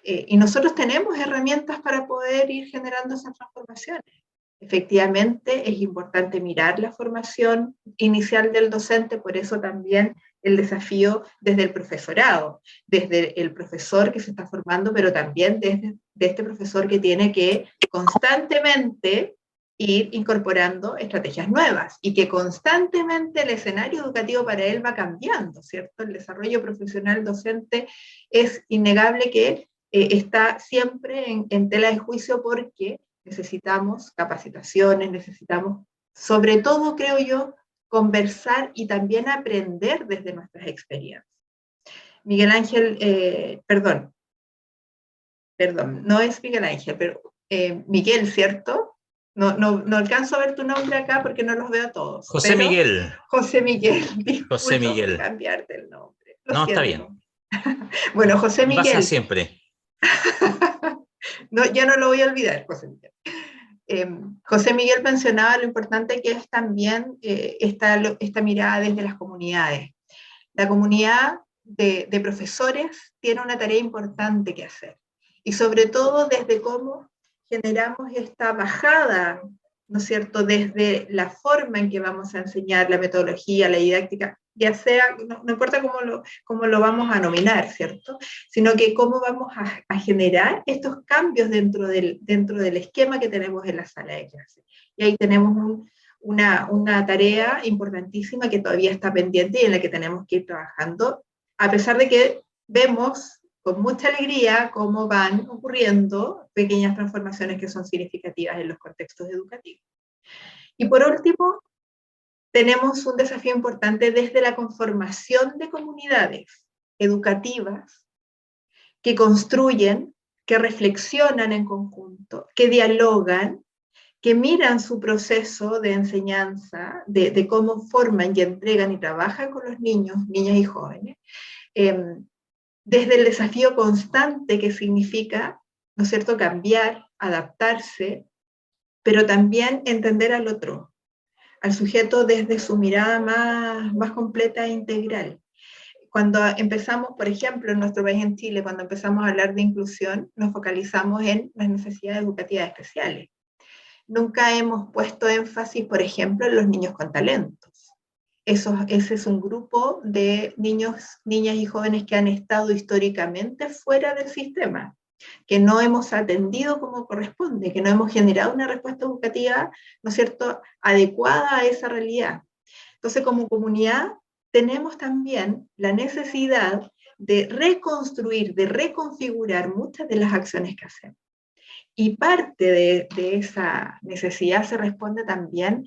Y nosotros tenemos herramientas para poder ir generando esas transformaciones. Efectivamente, es importante mirar la formación inicial del docente, por eso también el desafío desde el profesorado, desde el profesor que se está formando, pero también desde este profesor que tiene que constantemente ir incorporando estrategias nuevas y que constantemente el escenario educativo para él va cambiando, ¿cierto? El desarrollo profesional docente es innegable que está siempre en tela de juicio porque necesitamos capacitaciones, necesitamos, sobre todo, creo yo, conversar y también aprender desde nuestras experiencias. Miguel Ángel, perdón, no es Miguel Ángel, pero Miguel, ¿cierto? No alcanzo a ver tu nombre acá porque no los veo a todos. José Miguel. José Miguel, disculpa José Miguel. cambiarte el nombre. No, está bien. Bueno, José Miguel. Pasa siempre. No, ya no lo voy a olvidar, José Miguel. José Miguel mencionaba lo importante que es también esta mirada desde las comunidades. La comunidad de profesores tiene una tarea importante que hacer, y sobre todo desde cómo generamos esta bajada, ¿no es cierto?, desde la forma en que vamos a enseñar, la metodología, la didáctica, ya sea, no importa cómo lo vamos a nominar, ¿cierto?, sino que cómo vamos a generar estos cambios dentro del esquema que tenemos en la sala de clase. Y ahí tenemos una tarea importantísima que todavía está pendiente y en la que tenemos que ir trabajando, a pesar de que vemos con mucha alegría cómo van ocurriendo pequeñas transformaciones que son significativas en los contextos educativos. Y por último, tenemos un desafío importante desde la conformación de comunidades educativas que construyen, que reflexionan en conjunto, que dialogan, que miran su proceso de enseñanza, de cómo forman y entregan y trabajan con los niños, niñas y jóvenes, desde el desafío constante que significa, ¿no es cierto?, cambiar, adaptarse, pero también entender al otro, al sujeto desde su mirada más completa e integral. Cuando empezamos, por ejemplo, en nuestro país, en Chile, cuando empezamos a hablar de inclusión, nos focalizamos en las necesidades educativas especiales. Nunca hemos puesto énfasis, por ejemplo, en los niños con talentos. Ese es un grupo de niños, niñas y jóvenes que han estado históricamente fuera del sistema, que no hemos atendido como corresponde, que no hemos generado una respuesta educativa, ¿no es cierto?, adecuada a esa realidad. Entonces, como comunidad, tenemos también la necesidad de reconstruir, de reconfigurar muchas de las acciones que hacemos. Y parte de esa necesidad se responde también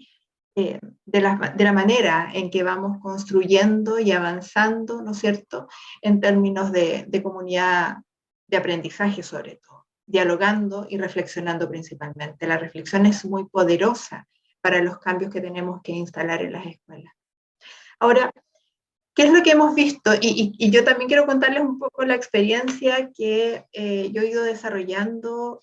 de la manera en que vamos construyendo y avanzando, ¿no es cierto?, en términos de comunidad de aprendizaje sobre todo, dialogando y reflexionando principalmente. La reflexión es muy poderosa para los cambios que tenemos que instalar en las escuelas. Ahora, ¿qué es lo que hemos visto? Y yo también quiero contarles un poco la experiencia que yo he ido desarrollando.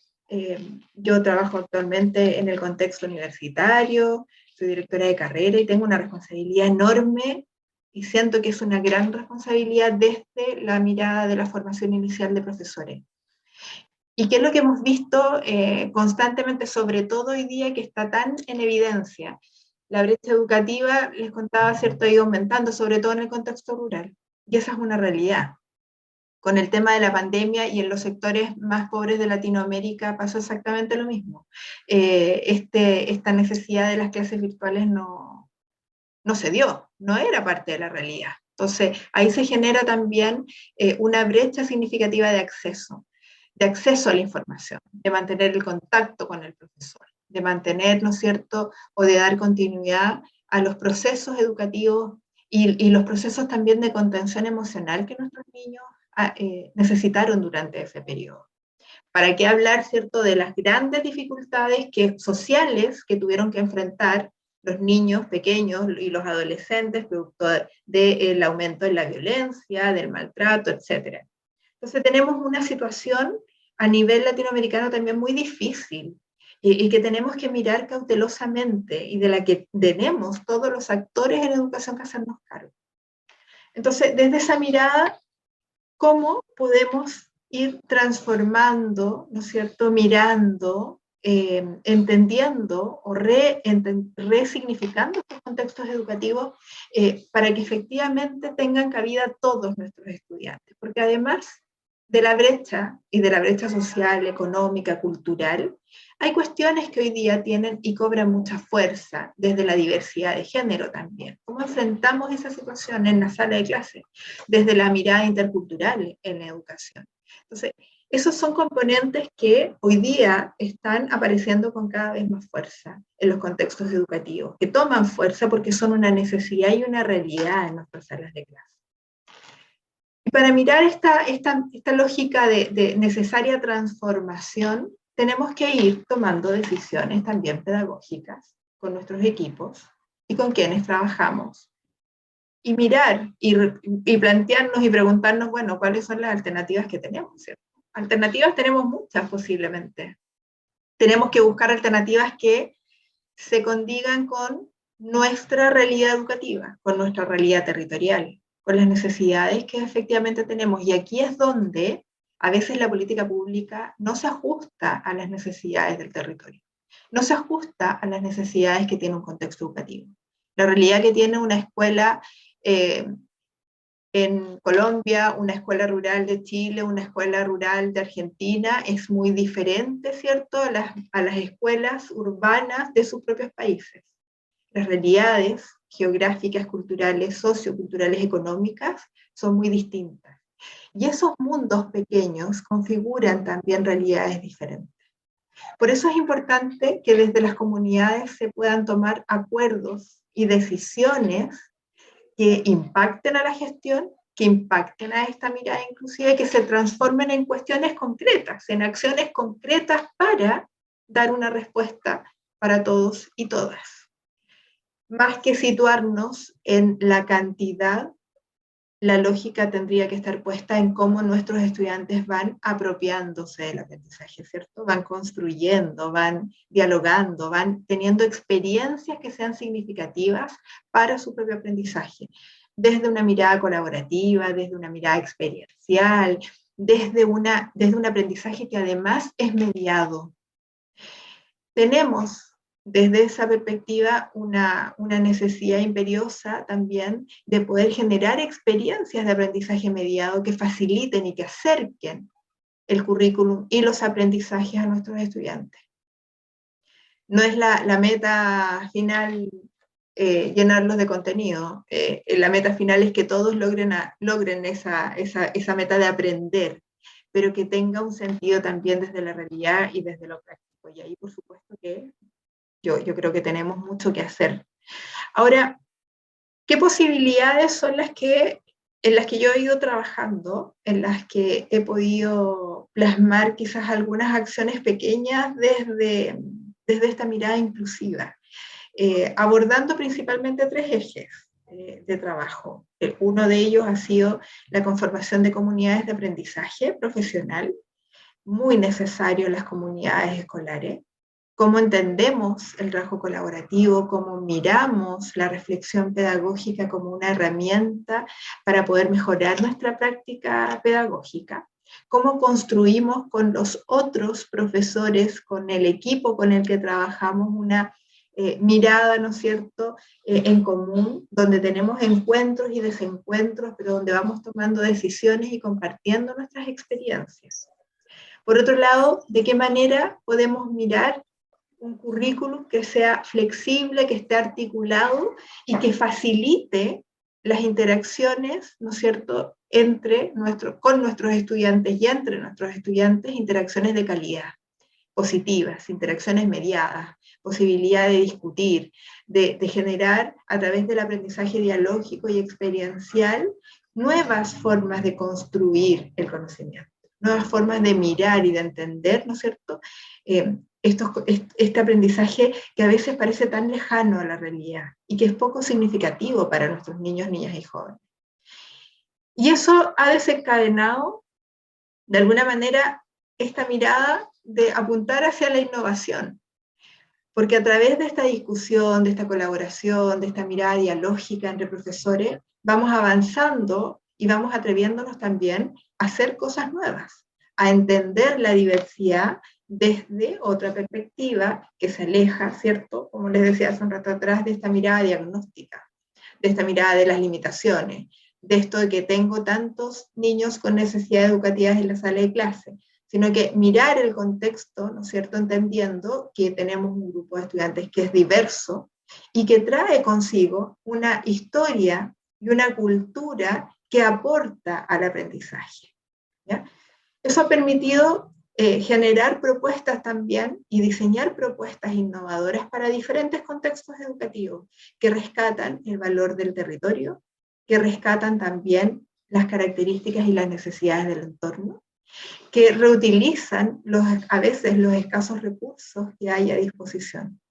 Yo trabajo actualmente en el contexto universitario, soy directora de carrera y tengo una responsabilidad enorme y siento que es una gran responsabilidad desde la mirada de la formación inicial de profesores. ¿Y qué es lo que hemos visto constantemente, sobre todo hoy día que está tan en evidencia? La brecha educativa, les contaba, ¿cierto?, ha ido aumentando, sobre todo en el contexto rural. Y esa es una realidad. Con el tema de la pandemia y en los sectores más pobres de Latinoamérica pasó exactamente lo mismo. Esta necesidad de las clases virtuales no se dio, no era parte de la realidad. Entonces, ahí se genera también una brecha significativa de acceso a la información, de mantener el contacto con el profesor, de mantener, ¿no es cierto?, o de dar continuidad a los procesos educativos y los procesos también de contención emocional que nuestros niños necesitaron durante ese periodo. ¿Para qué hablar, cierto?, de las grandes dificultades sociales que tuvieron que enfrentar los niños pequeños y los adolescentes producto del aumento de la violencia, del maltrato, etc. Entonces tenemos una situación a nivel latinoamericano también muy difícil y que tenemos que mirar cautelosamente y de la que tenemos todos los actores en educación que hacernos cargo. Entonces, desde esa mirada, ¿cómo podemos ir transformando, ¿no es cierto?, mirando, entendiendo o resignificando estos contextos educativos para que efectivamente tengan cabida todos nuestros estudiantes? Porque además de la brecha y de la brecha social, económica, cultural, hay cuestiones que hoy día tienen y cobran mucha fuerza desde la diversidad de género también. ¿Cómo enfrentamos esa situación en la sala de clase? Desde la mirada intercultural en la educación. Entonces, esos son componentes que hoy día están apareciendo con cada vez más fuerza en los contextos educativos, que toman fuerza porque son una necesidad y una realidad en nuestras salas de clase. Y para mirar esta lógica de necesaria transformación, tenemos que ir tomando decisiones también pedagógicas con nuestros equipos y con quienes trabajamos. Y mirar y plantearnos y preguntarnos, bueno, ¿cuáles son las alternativas que tenemos? ¿Cierto? Alternativas tenemos muchas posiblemente. Tenemos que buscar alternativas que se condigan con nuestra realidad educativa, con nuestra realidad territorial, con las necesidades que efectivamente tenemos. Y aquí es donde a veces la política pública no se ajusta a las necesidades del territorio, no se ajusta a las necesidades que tiene un contexto educativo. La realidad que tiene una escuela en Colombia, una escuela rural de Chile, una escuela rural de Argentina, es muy diferente, ¿cierto?, a las escuelas urbanas de sus propios países. Las realidades geográficas, culturales, socioculturales, económicas, son muy distintas. Y esos mundos pequeños configuran también realidades diferentes. Por eso es importante que desde las comunidades se puedan tomar acuerdos y decisiones que impacten a la gestión, que impacten a esta mirada inclusiva y que se transformen en cuestiones concretas, en acciones concretas para dar una respuesta para todos y todas. Más que situarnos en la cantidad, la lógica tendría que estar puesta en cómo nuestros estudiantes van apropiándose del aprendizaje, ¿cierto? Van construyendo, van dialogando, van teniendo experiencias que sean significativas para su propio aprendizaje, desde una mirada colaborativa, desde una mirada experiencial, desde un aprendizaje que además es mediado. tenemos desde esa perspectiva una necesidad imperiosa también de poder generar experiencias de aprendizaje mediado que faciliten y que acerquen el currículum y los aprendizajes a nuestros estudiantes. No es la meta final llenarlos de contenido, la meta final es que todos logren esa meta de aprender, pero que tenga un sentido también desde la realidad y desde lo práctico. Y ahí, por supuesto, que yo creo que tenemos mucho que hacer. Ahora, ¿qué posibilidades son en las que yo he ido trabajando, en las que he podido plasmar quizás algunas acciones pequeñas desde esta mirada inclusiva? Abordando principalmente 3 ejes de trabajo. Uno de ellos ha sido la conformación de comunidades de aprendizaje profesional, muy necesario en las comunidades escolares. Cómo entendemos el trabajo colaborativo, cómo miramos la reflexión pedagógica como una herramienta para poder mejorar nuestra práctica pedagógica, cómo construimos con los otros profesores, con el equipo con el que trabajamos, una mirada, ¿no es cierto?, en común, donde tenemos encuentros y desencuentros, pero donde vamos tomando decisiones y compartiendo nuestras experiencias. Por otro lado, ¿de qué manera podemos mirar un currículum que sea flexible, que esté articulado y que facilite las interacciones, ¿no es cierto?, con nuestros estudiantes y entre nuestros estudiantes, interacciones de calidad, positivas, interacciones mediadas, posibilidad de discutir, de generar a través del aprendizaje dialógico y experiencial nuevas formas de construir el conocimiento, nuevas formas de mirar y de entender, ¿no es cierto?, este aprendizaje que a veces parece tan lejano a la realidad y que es poco significativo para nuestros niños, niñas y jóvenes. Y eso ha desencadenado, de alguna manera, esta mirada de apuntar hacia la innovación, porque a través de esta discusión, de esta colaboración, de esta mirada dialógica entre profesores, vamos avanzando y vamos atreviéndonos también a hacer cosas nuevas, a entender la diversidad desde otra perspectiva que se aleja, ¿cierto?, como les decía hace un rato atrás, de esta mirada diagnóstica, de esta mirada de las limitaciones, de esto de que tengo tantos niños con necesidades educativas en la sala de clase, sino que mirar el contexto, ¿no es cierto?, entendiendo que tenemos un grupo de estudiantes que es diverso y que trae consigo una historia y una cultura que aporta al aprendizaje, ¿ya? Eso ha permitido generar propuestas también y diseñar propuestas innovadoras para diferentes contextos educativos que rescatan el valor del territorio, que rescatan también las características y las necesidades del entorno, que reutilizan a veces los escasos recursos que hay a disposición.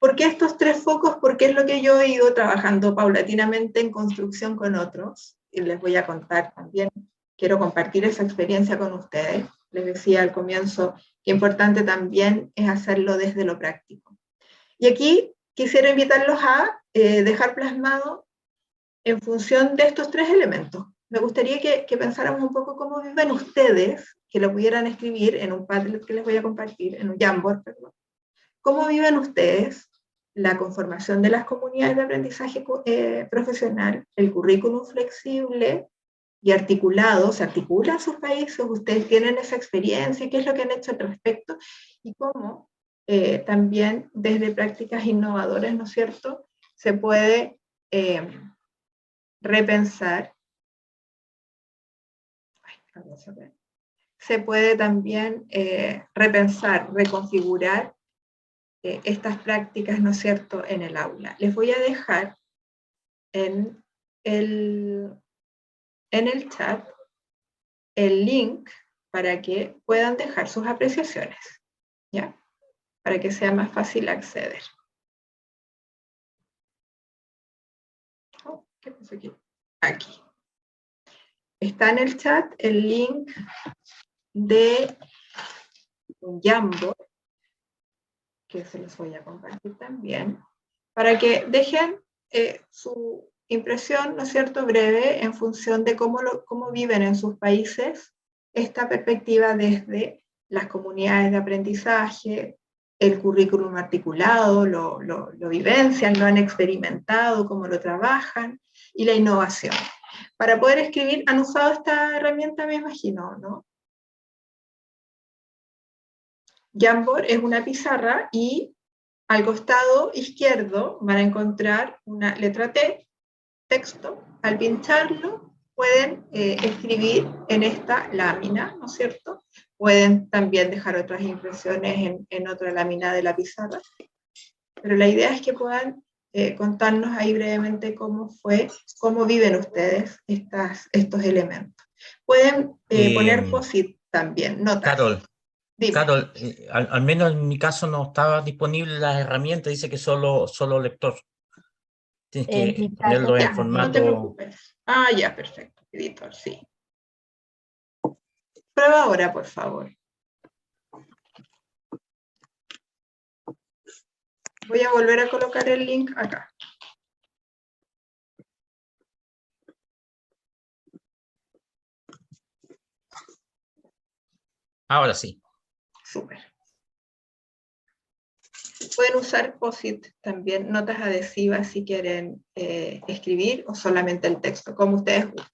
¿Por qué estos 3 focos? Porque es lo que yo he ido trabajando paulatinamente en construcción con otros, y les voy a contar también, quiero compartir esa experiencia con ustedes. Les decía al comienzo que importante también es hacerlo desde lo práctico. Y aquí quisiera invitarlos a dejar plasmado en función de estos 3 elementos. Me gustaría que pensáramos un poco cómo viven ustedes, que lo pudieran escribir en un Padlet que les voy a compartir, en un Jamboard, perdón. ¿Cómo viven ustedes la conformación de las comunidades de aprendizaje profesional, el currículum flexible y articulado? ¿Se articula en sus países? ¿Ustedes tienen esa experiencia? ¿Qué es lo que han hecho al respecto? Y cómo también desde prácticas innovadoras, ¿no es cierto?, se puede repensar, se puede también repensar, reconfigurar estas prácticas, ¿no es cierto?, en el aula. Les voy a dejar en el chat el link para que puedan dejar sus apreciaciones, ¿ya?, para que sea más fácil acceder. Oh, ¿qué pasó aquí? Aquí. Está en el chat el link de un Jamboard, que se los voy a compartir también, para que dejen su impresión, ¿no es cierto?, breve, en función de cómo viven en sus países esta perspectiva desde las comunidades de aprendizaje, el currículum articulado, lo vivencian, lo han experimentado, cómo lo trabajan, y la innovación. Para poder escribir, han usado esta herramienta, me imagino, ¿no? Jamboard es una pizarra y al costado izquierdo van a encontrar una letra T, texto. Al pincharlo pueden escribir en esta lámina, ¿no es cierto? Pueden también dejar otras impresiones en otra lámina de la pizarra. Pero la idea es que puedan contarnos ahí brevemente cómo viven ustedes estos elementos. Pueden poner post-it también, notas. Carol, Dime. Carol, al menos en mi caso no estaba disponible la herramienta, dice que solo lector. Tienes En que mi ponerlo caso en No te formato... preocupes. Ah, ya, perfecto. Editor, sí. Prueba ahora, por favor. Voy a volver a colocar el link acá. Ahora sí. Súper. Pueden usar post-it también, notas adhesivas si quieren escribir o solamente el texto, como ustedes gusten.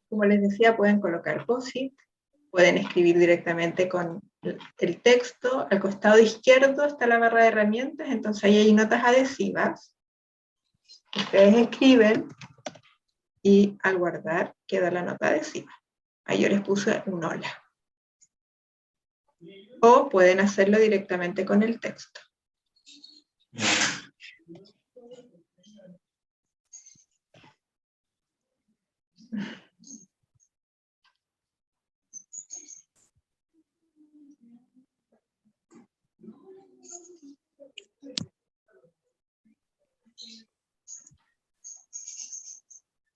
Como les decía, pueden colocar post-it, pueden escribir directamente con el texto. Al costado izquierdo está la barra de herramientas, entonces ahí hay notas adhesivas. Ustedes escriben y al guardar queda la nota adhesiva. Ahí yo les puse un hola. O pueden hacerlo directamente con el texto.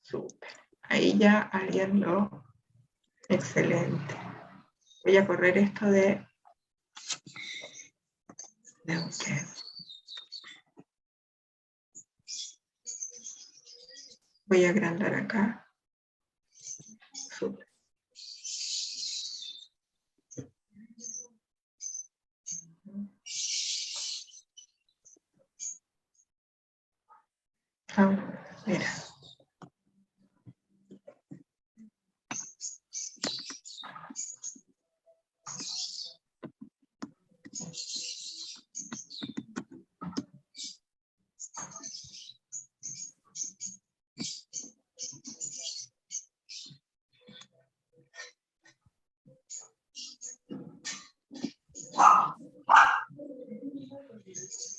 Súper. Ahí ya alguien lo... Excelente. Voy a correr esto de okay. Voy a agrandar acá. Súper. Mira.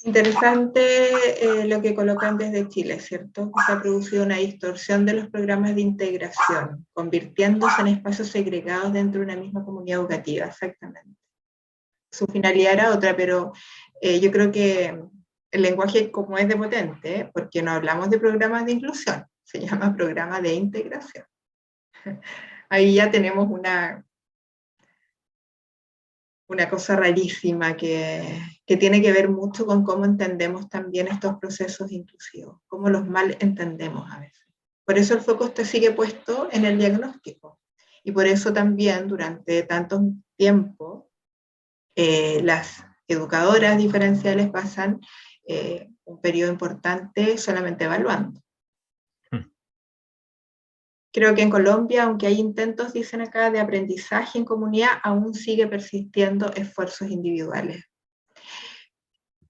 Interesante lo que colocan desde Chile, ¿cierto? Que se ha producido una distorsión de los programas de integración, convirtiéndose en espacios segregados dentro de una misma comunidad educativa, exactamente. Su finalidad era otra, pero yo creo que el lenguaje como es de potente, porque no hablamos de programas de inclusión, se llama programa de integración. Ahí ya tenemos una cosa rarísima que tiene que ver mucho con cómo entendemos también estos procesos inclusivos, cómo los mal entendemos a veces. Por eso el foco sigue puesto en el diagnóstico. Y por eso también durante tanto tiempo las educadoras diferenciales pasan un periodo importante solamente evaluando. Creo que en Colombia, aunque hay intentos, dicen acá, de aprendizaje en comunidad, aún sigue persistiendo esfuerzos individuales.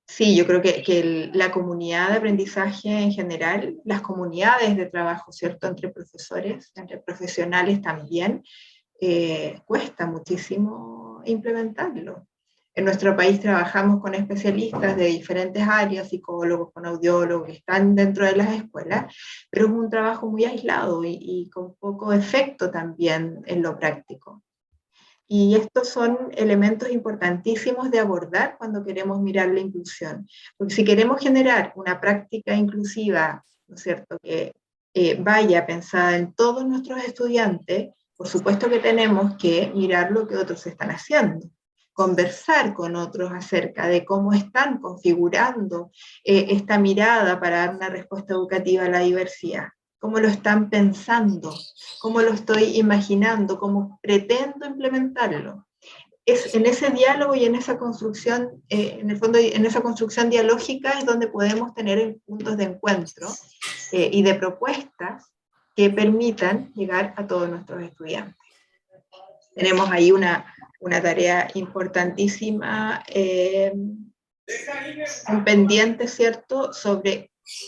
Sí, yo creo que la comunidad de aprendizaje en general, las comunidades de trabajo, ¿cierto?, entre profesores, entre profesionales también, cuesta muchísimo implementarlo. En nuestro país trabajamos con especialistas de diferentes áreas, psicólogos, con audiólogos, que están dentro de las escuelas, pero es un trabajo muy aislado y con poco efecto también en lo práctico. Y estos son elementos importantísimos de abordar cuando queremos mirar la inclusión. Porque si queremos generar una práctica inclusiva, ¿no es cierto?, que vaya pensada en todos nuestros estudiantes, por supuesto que tenemos que mirar lo que otros están haciendo, conversar con otros acerca de cómo están configurando esta mirada para dar una respuesta educativa a la diversidad, cómo lo están pensando, cómo lo estoy imaginando, cómo pretendo implementarlo. Es en ese diálogo y en esa construcción, en el fondo, en esa construcción dialógica es donde podemos tener puntos de encuentro y de propuestas que permitan llegar a todos nuestros estudiantes. Tenemos ahí una tarea importantísima, un pendiente, ¿cierto?, sobre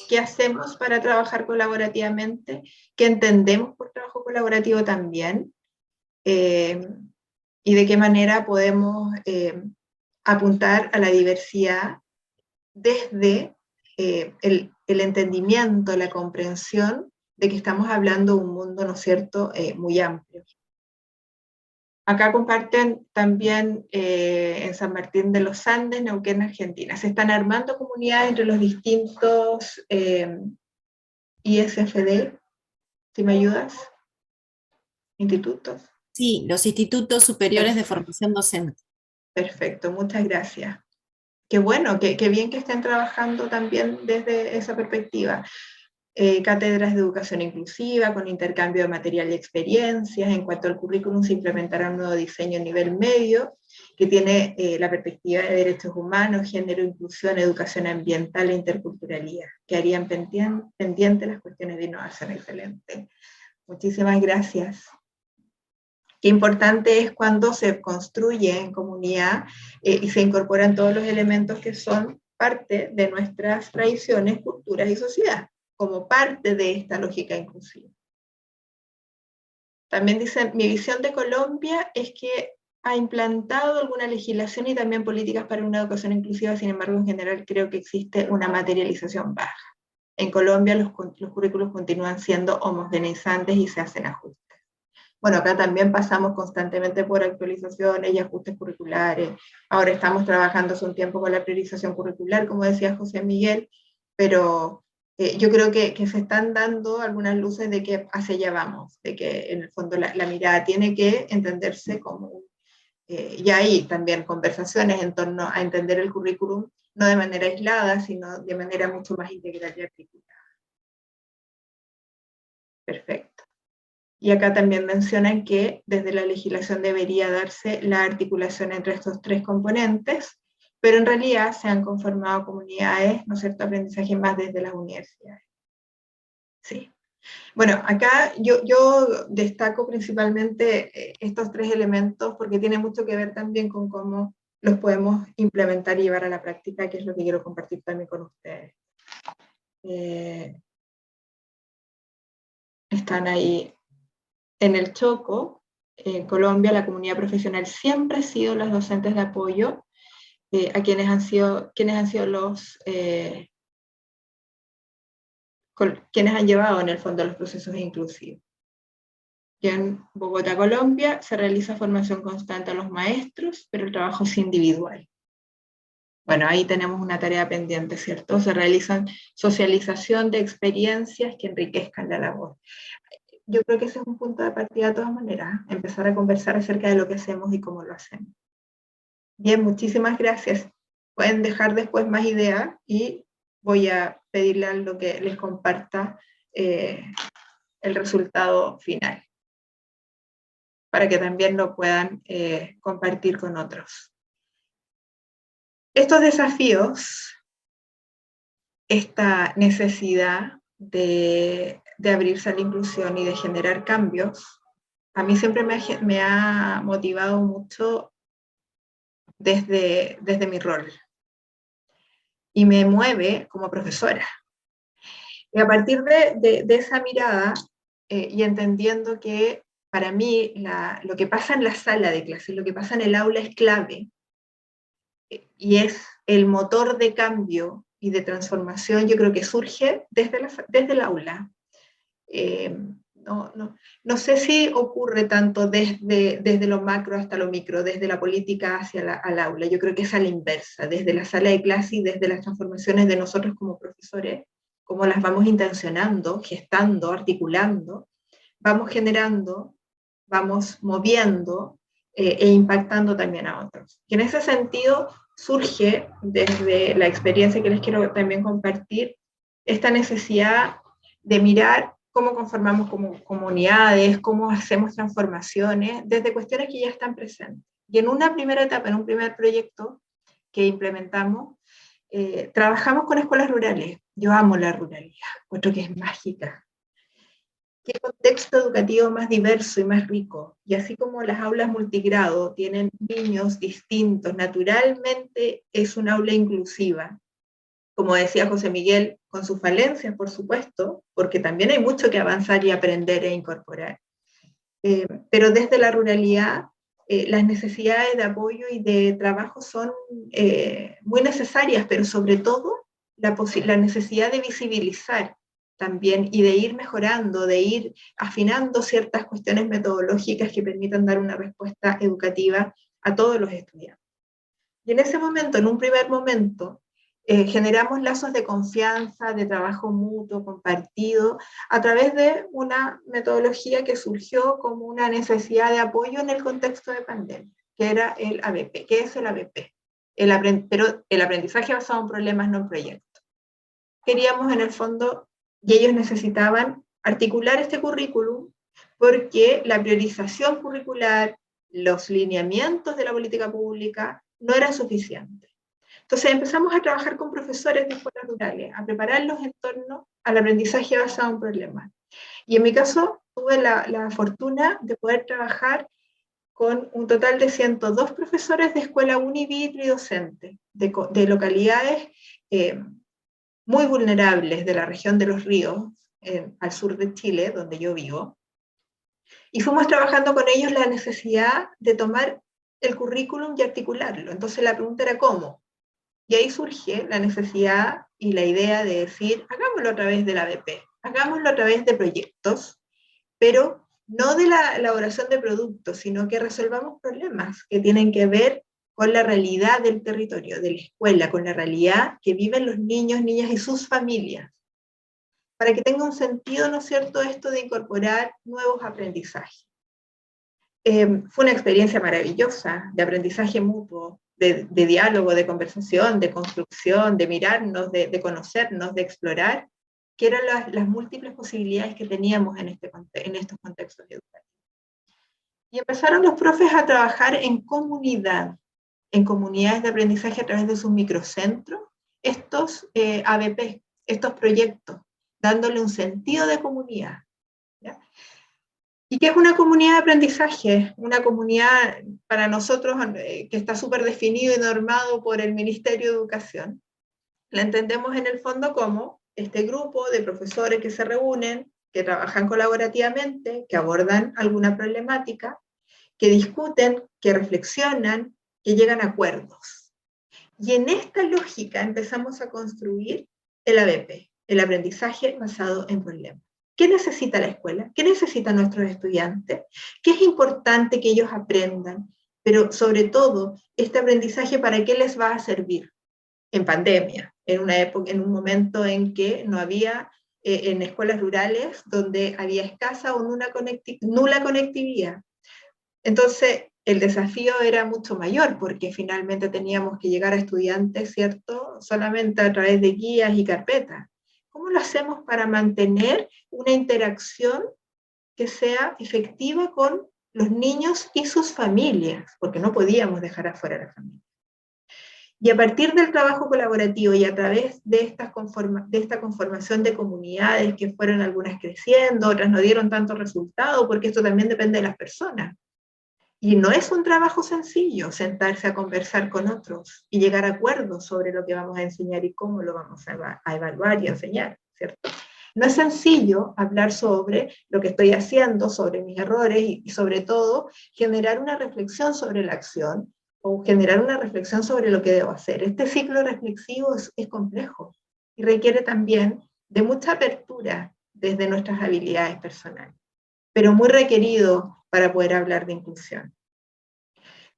qué hacemos para trabajar colaborativamente, qué entendemos por trabajo colaborativo también, y de qué manera podemos apuntar a la diversidad desde el entendimiento, la comprensión de que estamos hablando de un mundo, ¿no es cierto?, muy amplio. Acá comparten también en San Martín de los Andes, Neuquén, Argentina. Se están armando comunidades entre los distintos ISFD, si me ayudas, institutos. Sí, los institutos superiores de formación docente. Perfecto, muchas gracias. Qué bueno, qué bien que estén trabajando también desde esa perspectiva. Cátedras de educación inclusiva, con intercambio de material y experiencias. En cuanto al currículum, se implementará un nuevo diseño a nivel medio, que tiene la perspectiva de derechos humanos, género, inclusión, educación ambiental e interculturalidad, que harían pendientes las cuestiones de innovación. Excelente. Muchísimas gracias. Qué importante es cuando se construye en comunidad y se incorporan todos los elementos que son parte de nuestras tradiciones, culturas y sociedad, como parte de esta lógica inclusiva. También dicen, mi visión de Colombia es que ha implantado alguna legislación y también políticas para una educación inclusiva, sin embargo, en general creo que existe una materialización baja. En Colombia los currículos continúan siendo homogeneizantes y se hacen ajustes. Bueno, acá también pasamos constantemente por actualizaciones y ajustes curriculares. Ahora estamos trabajando hace un tiempo con la priorización curricular, como decía José Miguel, pero yo creo que se están dando algunas luces de que hacia allá vamos, de que en el fondo la mirada tiene que entenderse como, y hay también conversaciones en torno a entender el currículum, no de manera aislada, sino de manera mucho más integral y articulada. Perfecto. Y acá también mencionan que desde la legislación debería darse la articulación entre estos tres componentes, pero en realidad se han conformado comunidades, ¿no es cierto?, aprendizaje más desde las universidades. Sí. Bueno, acá yo destaco principalmente estos tres elementos porque tiene mucho que ver también con cómo los podemos implementar y llevar a la práctica, que es lo que quiero compartir también con ustedes. Están ahí. En el Chocó, en Colombia, la comunidad profesional siempre ha sido los docentes de apoyo a quienes han sido los quienes han llevado en el fondo los procesos inclusivos. Y en Bogotá, Colombia, se realiza formación constante a los maestros, pero el trabajo es individual. Bueno, ahí tenemos una tarea pendiente, ¿cierto? Se realizan socialización de experiencias que enriquezcan la labor. Yo creo que ese es un punto de partida de todas maneras, empezar a conversar acerca de lo que hacemos y cómo lo hacemos. Bien, muchísimas gracias. Pueden dejar después más ideas y voy a pedirle a lo que les comparta el resultado final, para que también lo puedan compartir con otros. Estos desafíos, esta necesidad de abrirse a la inclusión y de generar cambios, a mí siempre me ha motivado mucho desde mi rol, y me mueve como profesora. Y a partir de esa mirada, y entendiendo que para mí lo que pasa en la sala de clases, lo que pasa en el aula es clave, y es el motor de cambio y de transformación, yo creo que surge desde el aula. No sé si ocurre tanto desde lo macro hasta lo micro, desde la política hacia al aula. Yo creo que es a la inversa, desde la sala de clase y desde las transformaciones de nosotros como profesores, cómo las vamos intencionando, gestando, articulando, vamos generando, vamos moviendo e impactando también a otros. Y en ese sentido surge desde la experiencia que les quiero también compartir, esta necesidad de mirar cómo conformamos como comunidades, cómo hacemos transformaciones, desde cuestiones que ya están presentes. Y en una primera etapa, en un primer proyecto que implementamos, trabajamos con escuelas rurales. Yo amo la ruralidad, encuentro que es mágica. Qué contexto educativo más diverso y más rico. Y así como las aulas multigrado tienen niños distintos, naturalmente es una aula inclusiva. Como decía José Miguel, con sus falencias, por supuesto, porque también hay mucho que avanzar y aprender e incorporar. Pero desde la ruralidad, las necesidades de apoyo y de trabajo son muy necesarias, pero sobre todo la necesidad de visibilizar también y de ir mejorando, de ir afinando ciertas cuestiones metodológicas que permitan dar una respuesta educativa a todos los estudiantes. Y en ese momento, en un primer momento, generamos lazos de confianza, de trabajo mutuo, compartido, a través de una metodología que surgió como una necesidad de apoyo en el contexto de pandemia, que era el ABP. ¿Qué es el ABP? Pero el aprendizaje basado en problemas, no en proyectos. Queríamos en el fondo, y ellos necesitaban articular este currículum, porque la priorización curricular, los lineamientos de la política pública no eran suficientes. Entonces empezamos a trabajar con profesores de escuelas rurales, a prepararlos en torno al aprendizaje basado en problemas. Y en mi caso tuve la fortuna de poder trabajar con un total de 102 profesores de escuela univitri docente, de localidades muy vulnerables de la región de Los Ríos, al sur de Chile, donde yo vivo. Y fuimos trabajando con ellos la necesidad de tomar el currículum y articularlo. Entonces la pregunta era ¿cómo? Y ahí surge la necesidad y la idea de decir, hagámoslo a través de la ABP, hagámoslo a través de proyectos, pero no de la elaboración de productos, sino que resolvamos problemas que tienen que ver con la realidad del territorio, de la escuela, con la realidad que viven los niños, niñas y sus familias, para que tenga un sentido, ¿no es cierto?, esto de incorporar nuevos aprendizajes. Fue una experiencia maravillosa de aprendizaje mutuo, de diálogo, de conversación, de construcción, de mirarnos, de conocernos, de explorar, que eran las múltiples posibilidades que teníamos en estos contextos educativos. Y empezaron los profes a trabajar en comunidades de aprendizaje a través de sus microcentros, estos ABP, estos proyectos, dándole un sentido de comunidad. ¿Ya? ¿Y qué es una comunidad de aprendizaje? Una comunidad para nosotros que está súper definido y normado por el Ministerio de Educación. La entendemos en el fondo como este grupo de profesores que se reúnen, que trabajan colaborativamente, que abordan alguna problemática, que discuten, que reflexionan, que llegan a acuerdos. Y en esta lógica empezamos a construir el ABP, el aprendizaje basado en problemas. ¿Qué necesita la escuela? ¿Qué necesitan nuestros estudiantes? ¿Qué es importante que ellos aprendan? Pero sobre todo, este aprendizaje, ¿para qué les va a servir? En pandemia, en una época, en un momento en que no había, en escuelas rurales, donde había escasa o nula conectividad. Entonces, el desafío era mucho mayor, porque finalmente teníamos que llegar a estudiantes, ¿cierto?, solamente a través de guías y carpetas. ¿Cómo lo hacemos para mantener una interacción que sea efectiva con los niños y sus familias? Porque no podíamos dejar afuera a la familia. Y a partir del trabajo colaborativo y a través de esta conformación de comunidades que fueron algunas creciendo, otras no dieron tanto resultado, porque esto también depende de las personas. Y no es un trabajo sencillo sentarse a conversar con otros y llegar a acuerdos sobre lo que vamos a enseñar y cómo lo vamos a evaluar y enseñar, ¿cierto? No es sencillo hablar sobre lo que estoy haciendo, sobre mis errores y sobre todo generar una reflexión sobre la acción o generar una reflexión sobre lo que debo hacer. Este ciclo reflexivo es complejo y requiere también de mucha apertura desde nuestras habilidades personales, pero muy requerido para poder hablar de inclusión.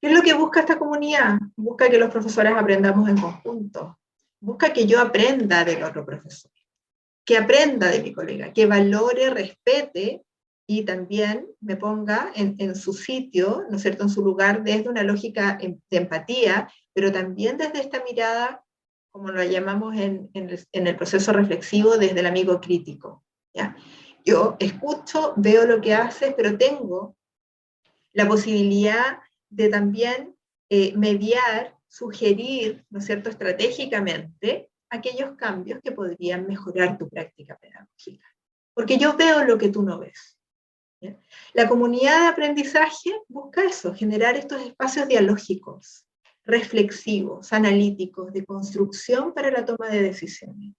¿Qué es lo que busca esta comunidad? Busca que los profesores aprendamos en conjunto, busca que yo aprenda del otro profesor, que aprenda de mi colega, que valore, respete y también me ponga en su sitio, ¿no es cierto?, en su lugar desde una lógica de empatía, pero también desde esta mirada, como lo llamamos en el proceso reflexivo, desde el amigo crítico, ¿ya? Yo escucho, veo lo que haces, pero tengo la posibilidad de también mediar, sugerir, ¿no es cierto?, estratégicamente aquellos cambios que podrían mejorar tu práctica pedagógica. Porque yo veo lo que tú no ves. ¿Ya? La comunidad de aprendizaje busca eso, generar estos espacios dialógicos, reflexivos, analíticos, de construcción para la toma de decisiones.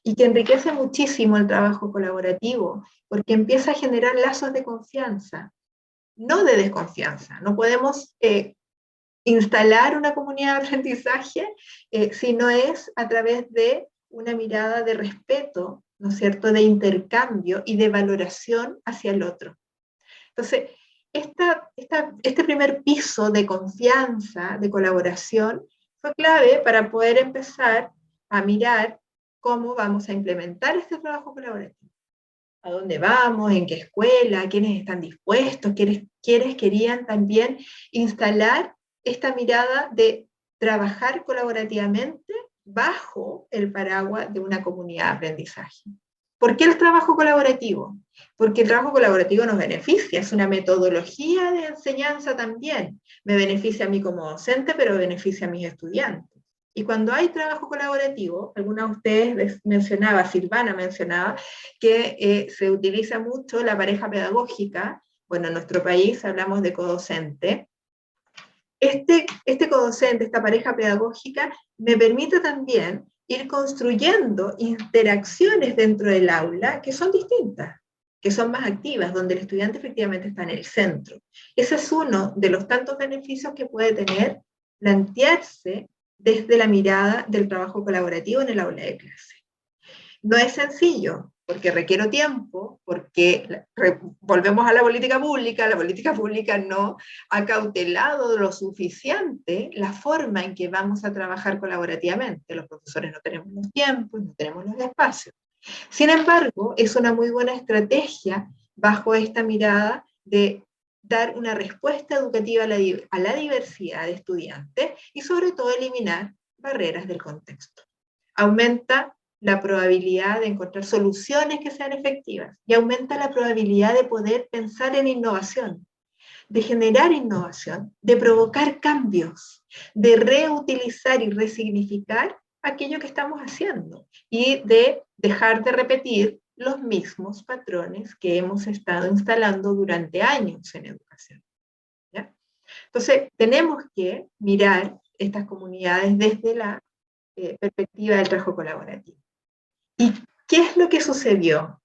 Y que enriquece muchísimo el trabajo colaborativo, porque empieza a generar lazos de confianza, no de desconfianza. No podemos instalar una comunidad de aprendizaje si no es a través de una mirada de respeto, ¿no es cierto?, de intercambio y de valoración hacia el otro. Entonces, este primer piso de confianza, de colaboración, fue clave para poder empezar a mirar cómo vamos a implementar este trabajo colaborativo. ¿A dónde vamos? ¿En qué escuela? ¿Quiénes están dispuestos? ¿Quiénes querían también instalar esta mirada de trabajar colaborativamente bajo el paraguas de una comunidad de aprendizaje? ¿Por qué el trabajo colaborativo? Porque el trabajo colaborativo nos beneficia, es una metodología de enseñanza también. Me beneficia a mí como docente, pero beneficia a mis estudiantes. Y cuando hay trabajo colaborativo, alguna de ustedes mencionaba, Silvana mencionaba, que se utiliza mucho la pareja pedagógica. Bueno, en nuestro país hablamos de codocente. Este codocente, esta pareja pedagógica, me permite también ir construyendo interacciones dentro del aula que son distintas, que son más activas, donde el estudiante efectivamente está en el centro. Ese es uno de los tantos beneficios que puede tener plantearse desde la mirada del trabajo colaborativo en el aula de clase. No es sencillo, porque requiere tiempo, porque volvemos a la política pública no ha cautelado lo suficiente la forma en que vamos a trabajar colaborativamente. Los profesores no tenemos los tiempos, no tenemos los espacios. Sin embargo, es una muy buena estrategia bajo esta mirada de dar una respuesta educativa a la diversidad de estudiantes y sobre todo eliminar barreras del contexto. Aumenta la probabilidad de encontrar soluciones que sean efectivas y aumenta la probabilidad de poder pensar en innovación, de generar innovación, de provocar cambios, de reutilizar y resignificar aquello que estamos haciendo y de dejar de repetir los mismos patrones que hemos estado instalando durante años en educación. ¿Ya? Entonces, tenemos que mirar estas comunidades desde la perspectiva del trabajo colaborativo. ¿Y qué es lo que sucedió?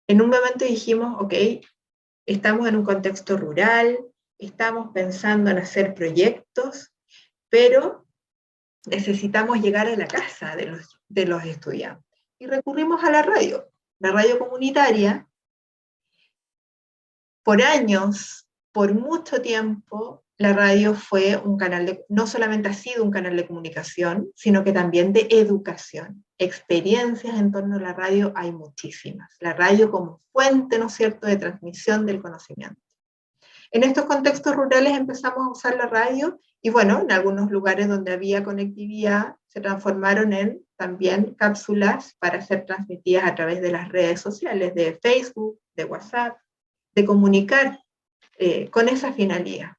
En un momento dijimos, ok, estamos en un contexto rural, estamos pensando en hacer proyectos, pero necesitamos llegar a la casa de los estudiantes. Y recurrimos a la radio comunitaria. Por años, por mucho tiempo, la radio fue un canal no solamente ha sido un canal de comunicación, sino que también de educación. Experiencias en torno a la radio hay muchísimas. La radio como fuente, ¿no es cierto?, de transmisión del conocimiento. En estos contextos rurales empezamos a usar la radio y bueno, en algunos lugares donde había conectividad se transformaron en también cápsulas para ser transmitidas a través de las redes sociales, de Facebook, de WhatsApp, de comunicar con esa finalidad.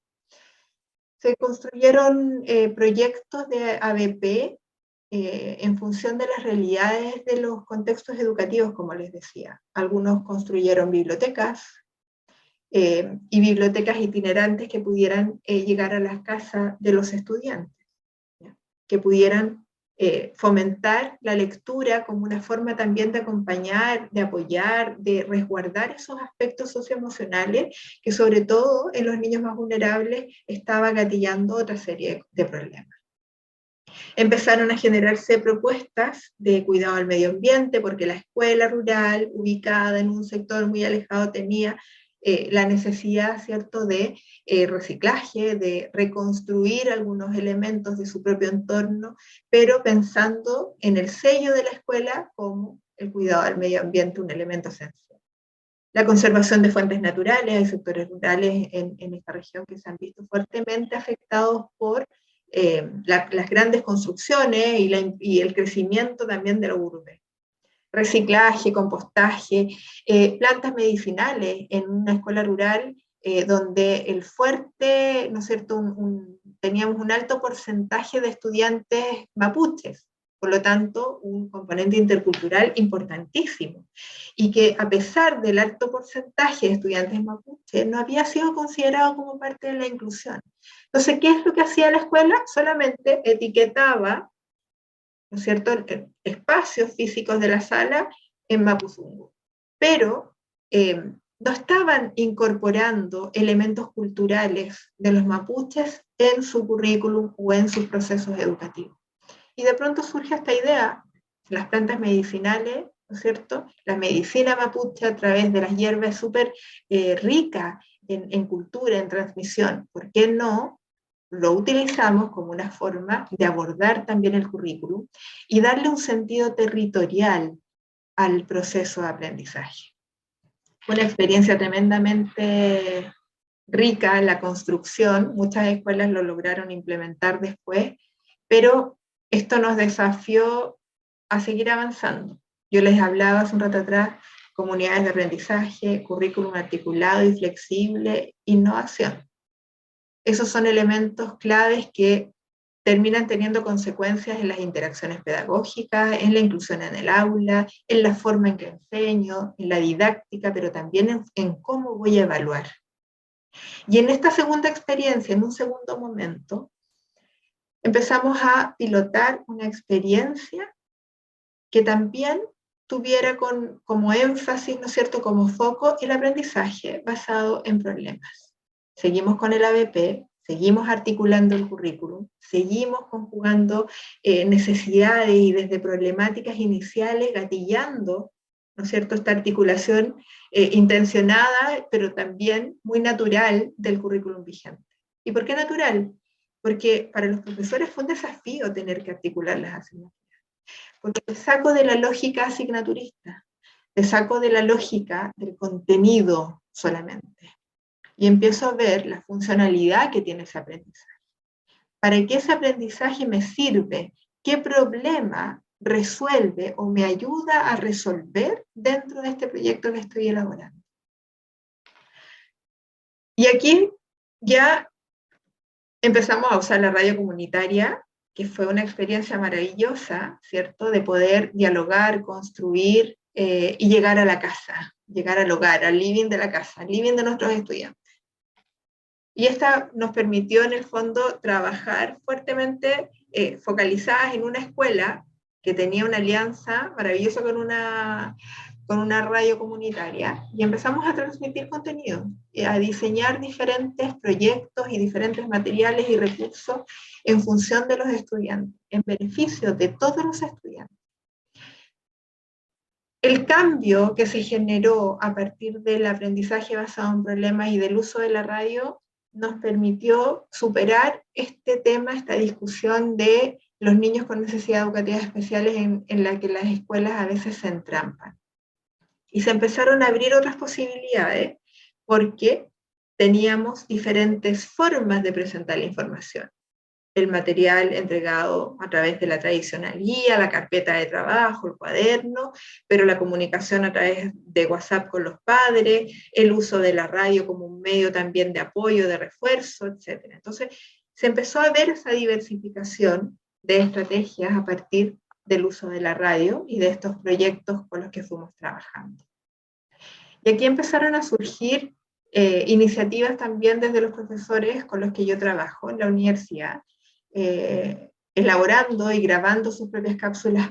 Se construyeron proyectos de ABP en función de las realidades de los contextos educativos, como les decía. Algunos construyeron bibliotecas y bibliotecas itinerantes que pudieran llegar a las casas de los estudiantes, ¿ya? Que pudieran fomentar la lectura como una forma también de acompañar, de apoyar, de resguardar esos aspectos socioemocionales que sobre todo en los niños más vulnerables estaba gatillando otra serie de problemas. Empezaron a generarse propuestas de cuidado al medio ambiente porque la escuela rural ubicada en un sector muy alejado tenía la necesidad, ¿cierto?, de reciclaje, de reconstruir algunos elementos de su propio entorno, pero pensando en el sello de la escuela como el cuidado al medio ambiente, un elemento esencial. La conservación de fuentes naturales, hay sectores rurales en esta región que se han visto fuertemente afectados por las grandes construcciones y el crecimiento también de la urbe. Reciclaje, compostaje, plantas medicinales en una escuela rural donde el fuerte, ¿no es cierto?, teníamos un alto porcentaje de estudiantes mapuches, por lo tanto, un componente intercultural importantísimo, y que a pesar del alto porcentaje de estudiantes mapuches, no había sido considerado como parte de la inclusión. Entonces, ¿qué es lo que hacía la escuela? Solamente etiquetaba, ¿no es cierto?, espacios físicos de la sala en Mapuzungun, pero no estaban incorporando elementos culturales de los mapuches en su currículum o en sus procesos educativos. Y de pronto surge esta idea, las plantas medicinales, ¿no es cierto?, la medicina mapuche a través de las hierbas súper rica en cultura, en transmisión. ¿Por qué no lo utilizamos como una forma de abordar también el currículum y darle un sentido territorial al proceso de aprendizaje? Fue una experiencia tremendamente rica en la construcción, muchas escuelas lo lograron implementar después, pero esto nos desafió a seguir avanzando. Yo les hablaba hace un rato atrás, comunidades de aprendizaje, currículum articulado y flexible, innovación. Esos son elementos claves que terminan teniendo consecuencias en las interacciones pedagógicas, en la inclusión en el aula, en la forma en que enseño, en la didáctica, pero también en cómo voy a evaluar. Y en esta segunda experiencia, en un segundo momento, empezamos a pilotar una experiencia que también tuviera como énfasis, ¿no es cierto?, como foco el aprendizaje basado en problemas. Seguimos con el ABP, seguimos articulando el currículum, seguimos conjugando necesidades y desde problemáticas iniciales gatillando, ¿no es cierto?, esta articulación intencionada, pero también muy natural del currículum vigente. ¿Y por qué natural? Porque para los profesores fue un desafío tener que articular las asignaturas. Porque te saco de la lógica asignaturista, te saco de la lógica del contenido solamente, y empiezo a ver la funcionalidad que tiene ese aprendizaje. ¿Para qué ese aprendizaje me sirve? ¿Qué problema resuelve o me ayuda a resolver dentro de este proyecto que estoy elaborando? Y aquí ya empezamos a usar la radio comunitaria, que fue una experiencia maravillosa, ¿cierto?, de poder dialogar, construir y llegar a la casa, llegar al hogar, al living de la casa, al living de nuestros estudiantes. Y esta nos permitió en el fondo trabajar fuertemente focalizadas en una escuela que tenía una alianza maravillosa con una radio comunitaria, y empezamos a transmitir contenido, a diseñar diferentes proyectos y diferentes materiales y recursos en función de los estudiantes, en beneficio de todos los estudiantes. El cambio que se generó a partir del aprendizaje basado en problemas y del uso de la radio nos permitió superar este tema, esta discusión de los niños con necesidades educativas especiales en la que las escuelas a veces se entrampan. Y se empezaron a abrir otras posibilidades porque teníamos diferentes formas de presentar la información. el material entregado a través de la tradicional guía, la carpeta de trabajo, el cuaderno, pero la comunicación a través de WhatsApp con los padres, el uso de la radio como un medio también de apoyo, de refuerzo, etc. Entonces, se empezó a ver esa diversificación de estrategias a partir del uso de la radio y de estos proyectos con los que fuimos trabajando. Y aquí empezaron a surgir iniciativas también desde los profesores con los que yo trabajo en la universidad, elaborando y grabando sus propias cápsulas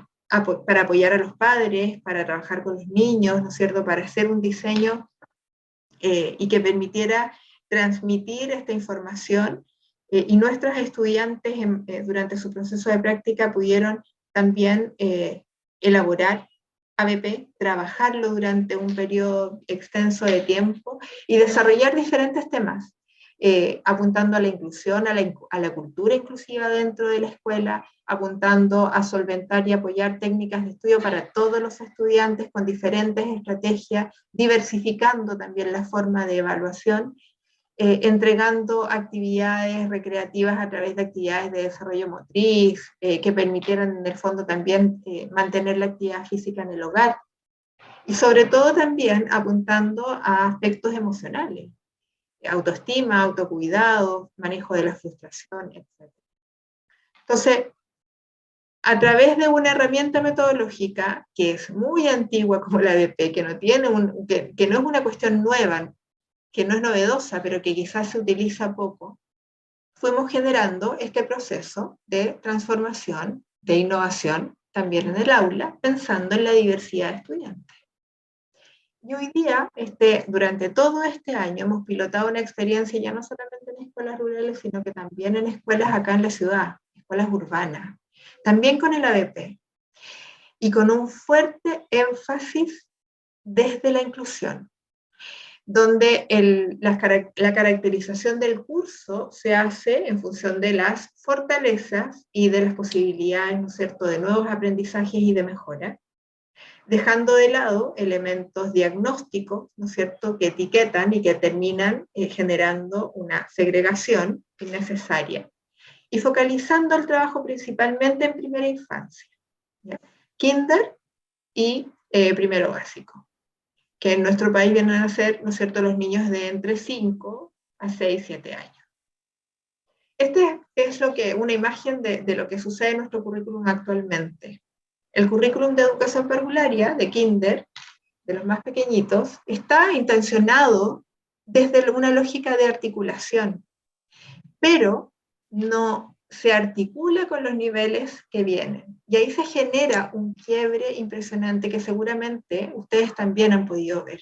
para apoyar a los padres, para trabajar con los niños, ¿no es cierto?, para hacer un diseño y que permitiera transmitir esta información, y nuestros estudiantes durante su proceso de práctica pudieron también elaborar ABP, trabajarlo durante un periodo extenso de tiempo y desarrollar diferentes temas, apuntando a la inclusión, a la cultura inclusiva dentro de la escuela, apuntando a solventar y apoyar técnicas de estudio para todos los estudiantes con diferentes estrategias, diversificando también la forma de evaluación, entregando actividades recreativas a través de actividades de desarrollo motriz, que permitieran en el fondo también mantener la actividad física en el hogar, y sobre todo también apuntando a aspectos emocionales, autoestima, autocuidado, manejo de la frustración, etc. Entonces, a través de una herramienta metodológica que es muy antigua como la ABP, que no es una cuestión nueva, que no es novedosa, pero que quizás se utiliza poco, fuimos generando este proceso de transformación, de innovación, también en el aula, pensando en la diversidad de estudiantes. Y hoy día, durante todo este año, hemos pilotado una experiencia ya no solamente en escuelas rurales, sino que también en escuelas acá en la ciudad, escuelas urbanas, también con el ABP, y con un fuerte énfasis desde la inclusión, donde la caracterización del curso se hace en función de las fortalezas y de las posibilidades, ¿no es cierto?, de nuevos aprendizajes y de mejora, dejando de lado elementos diagnósticos, ¿no es cierto?, que etiquetan y que terminan generando una segregación innecesaria, y focalizando el trabajo principalmente en primera infancia, ¿ya?, kinder y primero básico, que en nuestro país vienen a ser, ¿no es cierto?, los niños de entre 5 a 6, 7 años. Este es una imagen de lo que sucede en nuestro currículum actualmente. El currículum de educación parvularia, de kinder, de los más pequeñitos, está intencionado desde una lógica de articulación, pero no se articula con los niveles que vienen. Y ahí se genera un quiebre impresionante que seguramente ustedes también han podido ver.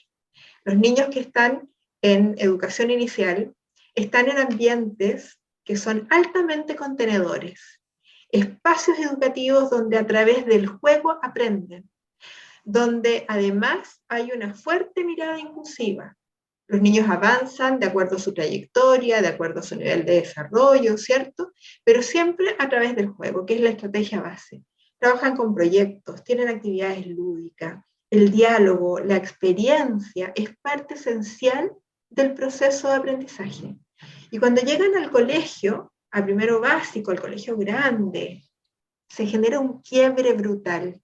Los niños que están en educación inicial están en ambientes que son altamente contenedores, espacios educativos donde a través del juego aprenden, donde además hay una fuerte mirada inclusiva. Los niños avanzan de acuerdo a su trayectoria, de acuerdo a su nivel de desarrollo, ¿cierto? Pero siempre a través del juego, que es la estrategia base. Trabajan con proyectos, tienen actividades lúdicas, el diálogo, la experiencia es parte esencial del proceso de aprendizaje. Y cuando llegan al colegio, al primero básico, al colegio grande, se genera un quiebre brutal.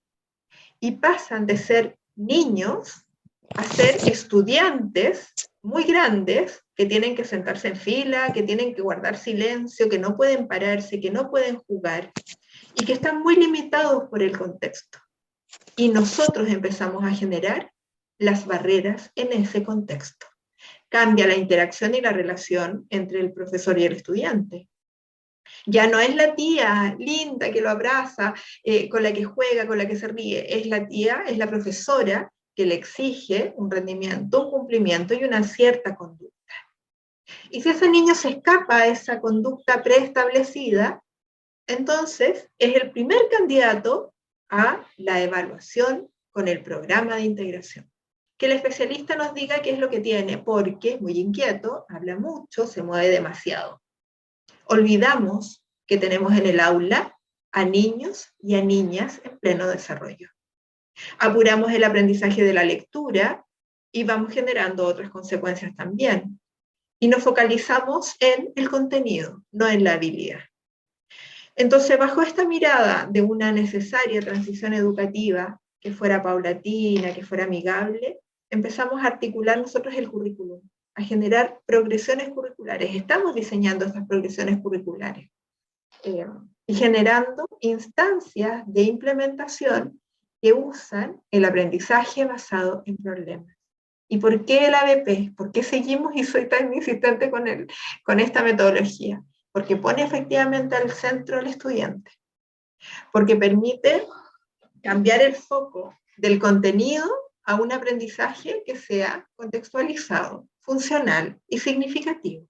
Y pasan de ser niños a ser estudiantes muy grandes, que tienen que sentarse en fila, que tienen que guardar silencio, que no pueden pararse, que no pueden jugar, y que están muy limitados por el contexto. Y nosotros empezamos a generar las barreras en ese contexto. Cambia la interacción y la relación entre el profesor y el estudiante. Ya no es la tía linda que lo abraza, con la que juega, con la que se ríe, es la tía, es la profesora que le exige un rendimiento, un cumplimiento y una cierta conducta. Y si ese niño se escapa a esa conducta preestablecida, entonces es el primer candidato a la evaluación con el programa de integración. Que el especialista nos diga qué es lo que tiene, porque es muy inquieto, habla mucho, se mueve demasiado. Olvidamos que tenemos en el aula a niños y a niñas en pleno desarrollo. Apuramos el aprendizaje de la lectura y vamos generando otras consecuencias también. Y nos focalizamos en el contenido, no en la habilidad. Entonces, bajo esta mirada de una necesaria transición educativa que fuera paulatina, que fuera amigable, empezamos a articular nosotros el currículum, a generar progresiones curriculares. Estamos diseñando estas progresiones curriculares y generando instancias de implementación que usan el aprendizaje basado en problemas. ¿Y por qué el ABP? ¿Por qué seguimos y soy tan insistente con esta metodología? Porque pone efectivamente al centro al estudiante, porque permite cambiar el foco del contenido a un aprendizaje que sea contextualizado, funcional y significativo,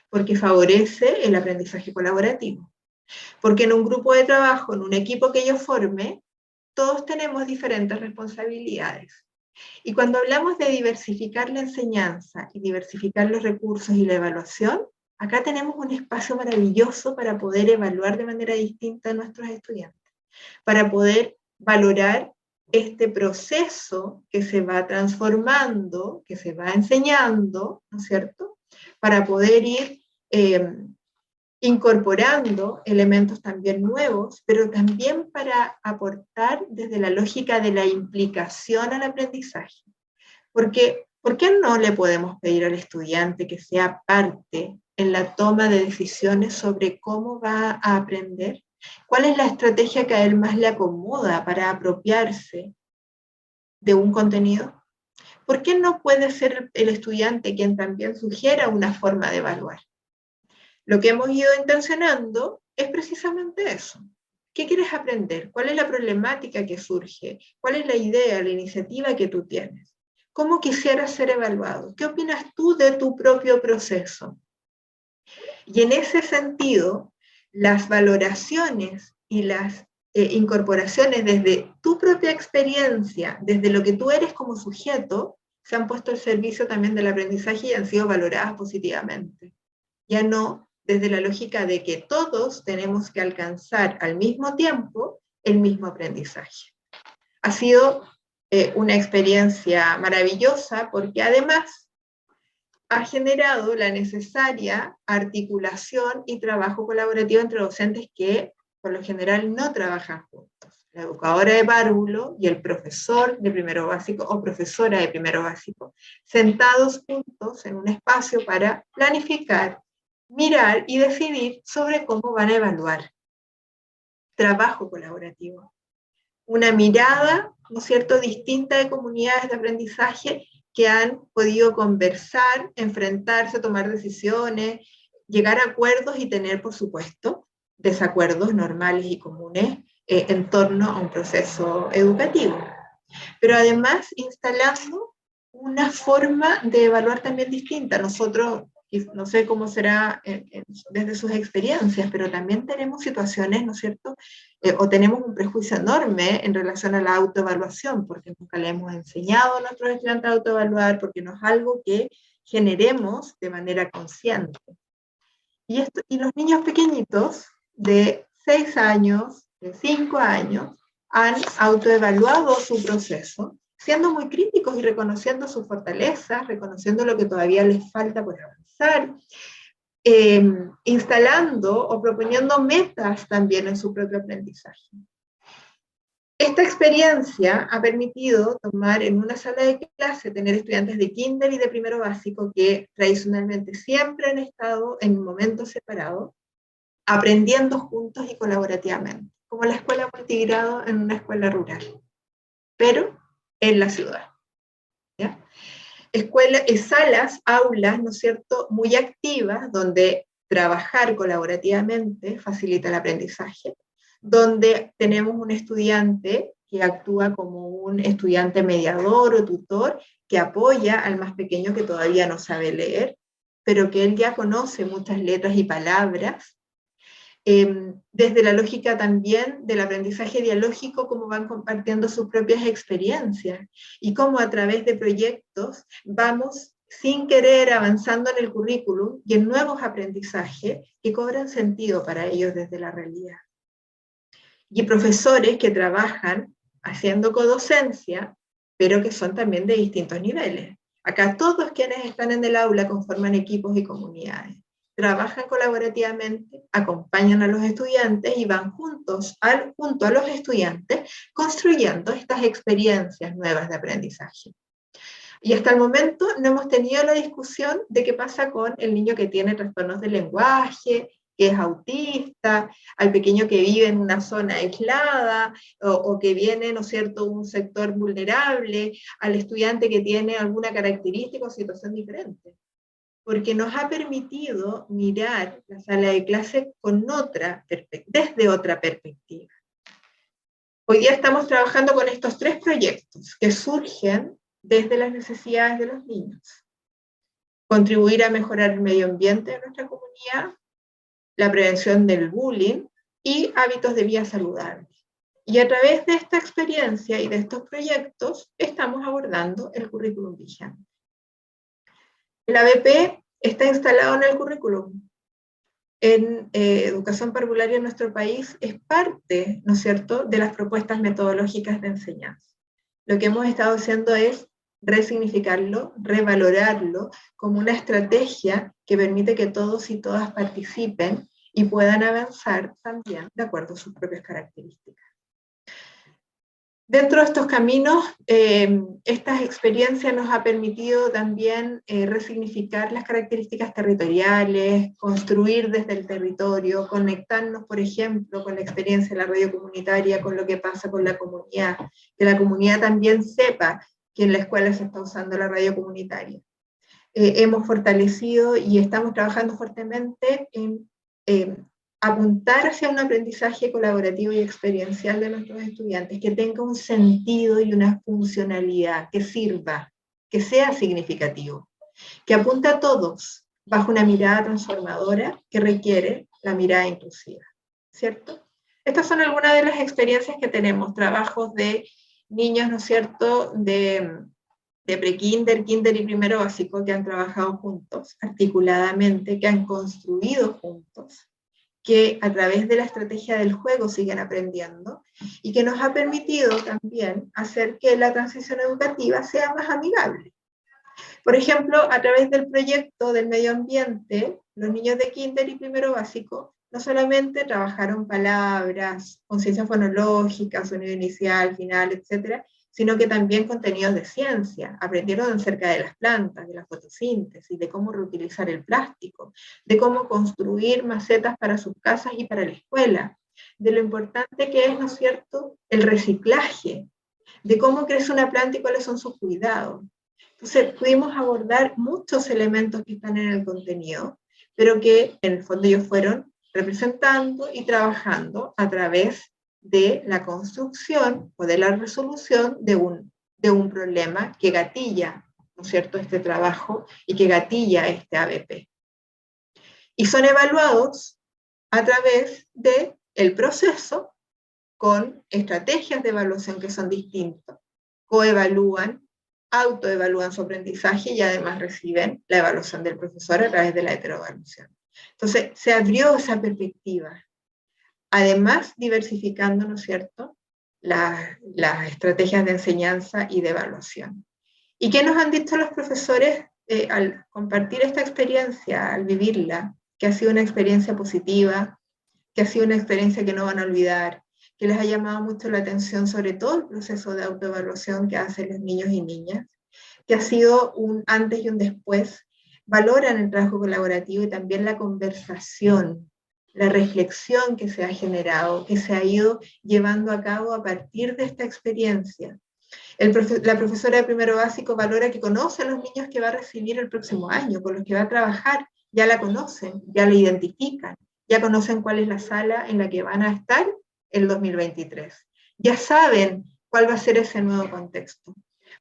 porque favorece el aprendizaje colaborativo, porque en un grupo de trabajo, en un equipo que yo forme, todos tenemos diferentes responsabilidades. Y cuando hablamos de diversificar la enseñanza y diversificar los recursos y la evaluación, acá tenemos un espacio maravilloso para poder evaluar de manera distinta a nuestros estudiantes, para poder valorar este proceso que se va transformando, que se va enseñando, ¿no es cierto? Para poder ir incorporando elementos también nuevos, pero también para aportar desde la lógica de la implicación al aprendizaje. Porque, ¿por qué no le podemos pedir al estudiante que sea parte en la toma de decisiones sobre cómo va a aprender? ¿Cuál es la estrategia que a él más le acomoda para apropiarse de un contenido? ¿Por qué no puede ser el estudiante quien también sugiera una forma de evaluar? Lo que hemos ido intencionando es precisamente eso. ¿Qué quieres aprender? ¿Cuál es la problemática que surge? ¿Cuál es la idea, la iniciativa que tú tienes? ¿Cómo quisieras ser evaluado? ¿Qué opinas tú de tu propio proceso? Y en ese sentido, las valoraciones y las incorporaciones desde tu propia experiencia, desde lo que tú eres como sujeto, se han puesto al servicio también del aprendizaje y han sido valoradas positivamente. Ya no desde la lógica de que todos tenemos que alcanzar al mismo tiempo el mismo aprendizaje. Ha sido una experiencia maravillosa porque además ha generado la necesaria articulación y trabajo colaborativo entre docentes que por lo general no trabajan juntos. La educadora de párvulo y el profesor de primero básico o profesora de primero básico, sentados juntos en un espacio para planificar, mirar y decidir sobre cómo van a evaluar. Trabajo colaborativo. Una mirada, ¿no es cierto?, distinta de comunidades de aprendizaje que han podido conversar, enfrentarse, tomar decisiones, llegar a acuerdos y tener, por supuesto, desacuerdos normales y comunes en torno a un proceso educativo. Pero además instalando una forma de evaluar también distinta. Nosotros, no sé cómo será desde sus experiencias, pero también tenemos situaciones, ¿no es cierto?, o tenemos un prejuicio enorme en relación a la autoevaluación, porque nunca le hemos enseñado a nuestros estudiantes a autoevaluar, porque no es algo que generemos de manera consciente. Y los niños pequeñitos de 6 años, de 5 años, han autoevaluado su proceso, siendo muy críticos y reconociendo sus fortalezas, reconociendo lo que todavía les falta por avanzar, instalando o proponiendo metas también en su propio aprendizaje. Esta experiencia ha permitido tomar en una sala de clase, tener estudiantes de kinder y de primero básico que tradicionalmente siempre han estado en momentos separados, aprendiendo juntos y colaborativamente, como la escuela multigrado en una escuela rural, pero en la ciudad. ¿Ya? Salas, aulas, ¿no es cierto?, muy activas, donde trabajar colaborativamente facilita el aprendizaje, donde tenemos un estudiante que actúa como un estudiante mediador o tutor, que apoya al más pequeño que todavía no sabe leer, pero que él ya conoce muchas letras y palabras, desde la lógica también del aprendizaje dialógico, cómo van compartiendo sus propias experiencias y cómo a través de proyectos vamos sin querer avanzando en el currículum y en nuevos aprendizajes que cobran sentido para ellos desde la realidad. Y profesores que trabajan haciendo codocencia, pero que son también de distintos niveles. Acá todos quienes están en el aula conforman equipos y comunidades. trabajan colaborativamente, acompañan a los estudiantes y van junto a los estudiantes construyendo estas experiencias nuevas de aprendizaje. Y hasta el momento no hemos tenido la discusión de qué pasa con el niño que tiene trastornos del lenguaje, que es autista, al pequeño que vive en una zona aislada, o que viene, ¿no es cierto?, un sector vulnerable, al estudiante que tiene alguna característica o situación diferente. Porque nos ha permitido mirar la sala de clase desde otra perspectiva. Hoy día estamos trabajando con estos 3 proyectos que surgen desde las necesidades de los niños. Contribuir a mejorar el medio ambiente de nuestra comunidad, la prevención del bullying y hábitos de vida saludables. Y a través de esta experiencia y de estos proyectos estamos abordando el currículum vigente. El ABP está instalado en el currículum. En educación parvularia en nuestro país es parte, ¿no es cierto?, de las propuestas metodológicas de enseñanza. Lo que hemos estado haciendo es resignificarlo, revalorarlo como una estrategia que permite que todos y todas participen y puedan avanzar también de acuerdo a sus propias características. Dentro de estos caminos, estas experiencias nos ha permitido también resignificar las características territoriales, construir desde el territorio, conectarnos, por ejemplo, con la experiencia de la radio comunitaria, con lo que pasa con la comunidad, que la comunidad también sepa que en la escuela se está usando la radio comunitaria. Hemos fortalecido y estamos trabajando fuertemente en apuntar hacia un aprendizaje colaborativo y experiencial de nuestros estudiantes, que tenga un sentido y una funcionalidad, que sirva, que sea significativo, que apunte a todos bajo una mirada transformadora que requiere la mirada inclusiva, ¿cierto? Estas son algunas de las experiencias que tenemos, trabajos de niños, ¿no es cierto?, de prekinder, kinder y primero básico, que han trabajado juntos, articuladamente, que han construido juntos, que a través de la estrategia del juego siguen aprendiendo, y que nos ha permitido también hacer que la transición educativa sea más amigable. Por ejemplo, a través del proyecto del medio ambiente, los niños de kinder y primero básico no solamente trabajaron palabras, conciencia fonológica, sonido inicial, final, etcétera, sino que también contenidos de ciencia. Aprendieron acerca de las plantas, de la fotosíntesis, de cómo reutilizar el plástico, de cómo construir macetas para sus casas y para la escuela, de lo importante que es, ¿no es cierto?, el reciclaje, de cómo crece una planta y cuáles son sus cuidados. Entonces, pudimos abordar muchos elementos que están en el contenido, pero que en el fondo ellos fueron representando y trabajando a través de la construcción o de la resolución de un problema que gatilla, ¿no es cierto?, este trabajo y que gatilla este ABP. Y son evaluados a través del proceso con estrategias de evaluación que son distintas. Coevalúan, autoevalúan su aprendizaje y además reciben la evaluación del profesor a través de la heteroevaluación. Entonces, se abrió esa perspectiva. Además, diversificando, ¿no es cierto?, las estrategias de enseñanza y de evaluación. ¿Y qué nos han dicho los profesores al compartir esta experiencia, al vivirla? Que ha sido una experiencia positiva, que ha sido una experiencia que no van a olvidar, que les ha llamado mucho la atención, sobre todo el proceso de autoevaluación que hacen los niños y niñas, que ha sido un antes y un después. Valoran el trabajo colaborativo y también la conversación, la reflexión que se ha generado, que se ha ido llevando a cabo a partir de esta experiencia. La profesora de primero básico valora que conoce a los niños que va a recibir el próximo año, con los que va a trabajar, ya la conocen, ya la identifican, ya conocen cuál es la sala en la que van a estar el 2023. Ya saben cuál va a ser ese nuevo contexto.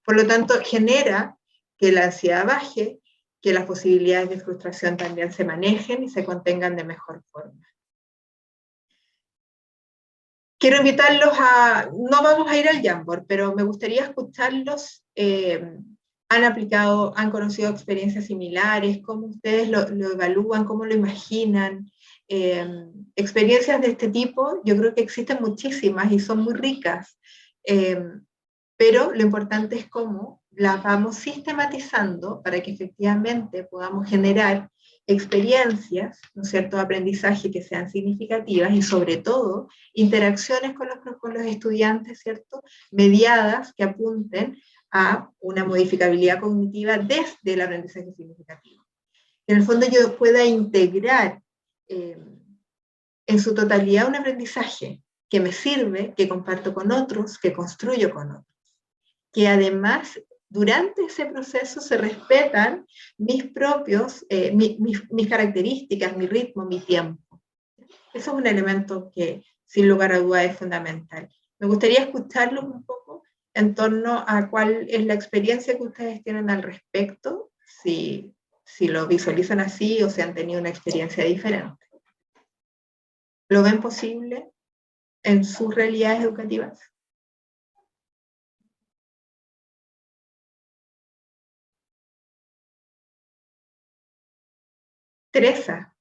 Por lo tanto, genera que la ansiedad baje, que las posibilidades de frustración también se manejen y se contengan de mejor forma. Quiero invitarlos no vamos a ir al Jamboard, pero me gustaría escucharlos. Han conocido experiencias similares, cómo ustedes lo evalúan, cómo lo imaginan. Experiencias de este tipo, yo creo que existen muchísimas y son muy ricas, pero lo importante es cómo las vamos sistematizando para que efectivamente podamos generar experiencias, ¿no es cierto?, de aprendizaje que sean significativas y sobre todo interacciones con los estudiantes, ¿cierto?, mediadas que apunten a una modificabilidad cognitiva desde el aprendizaje significativo. Que en el fondo yo pueda integrar en su totalidad un aprendizaje que me sirve, que comparto con otros, que construyo con otros. Que además, durante ese proceso se respetan mis propios, mis características, mi ritmo, mi tiempo. Eso es un elemento que, sin lugar a dudas, es fundamental. Me gustaría escucharlos un poco en torno a cuál es la experiencia que ustedes tienen al respecto, si lo visualizan así o si han tenido una experiencia diferente. ¿Lo ven posible en sus realidades educativas? Teresa.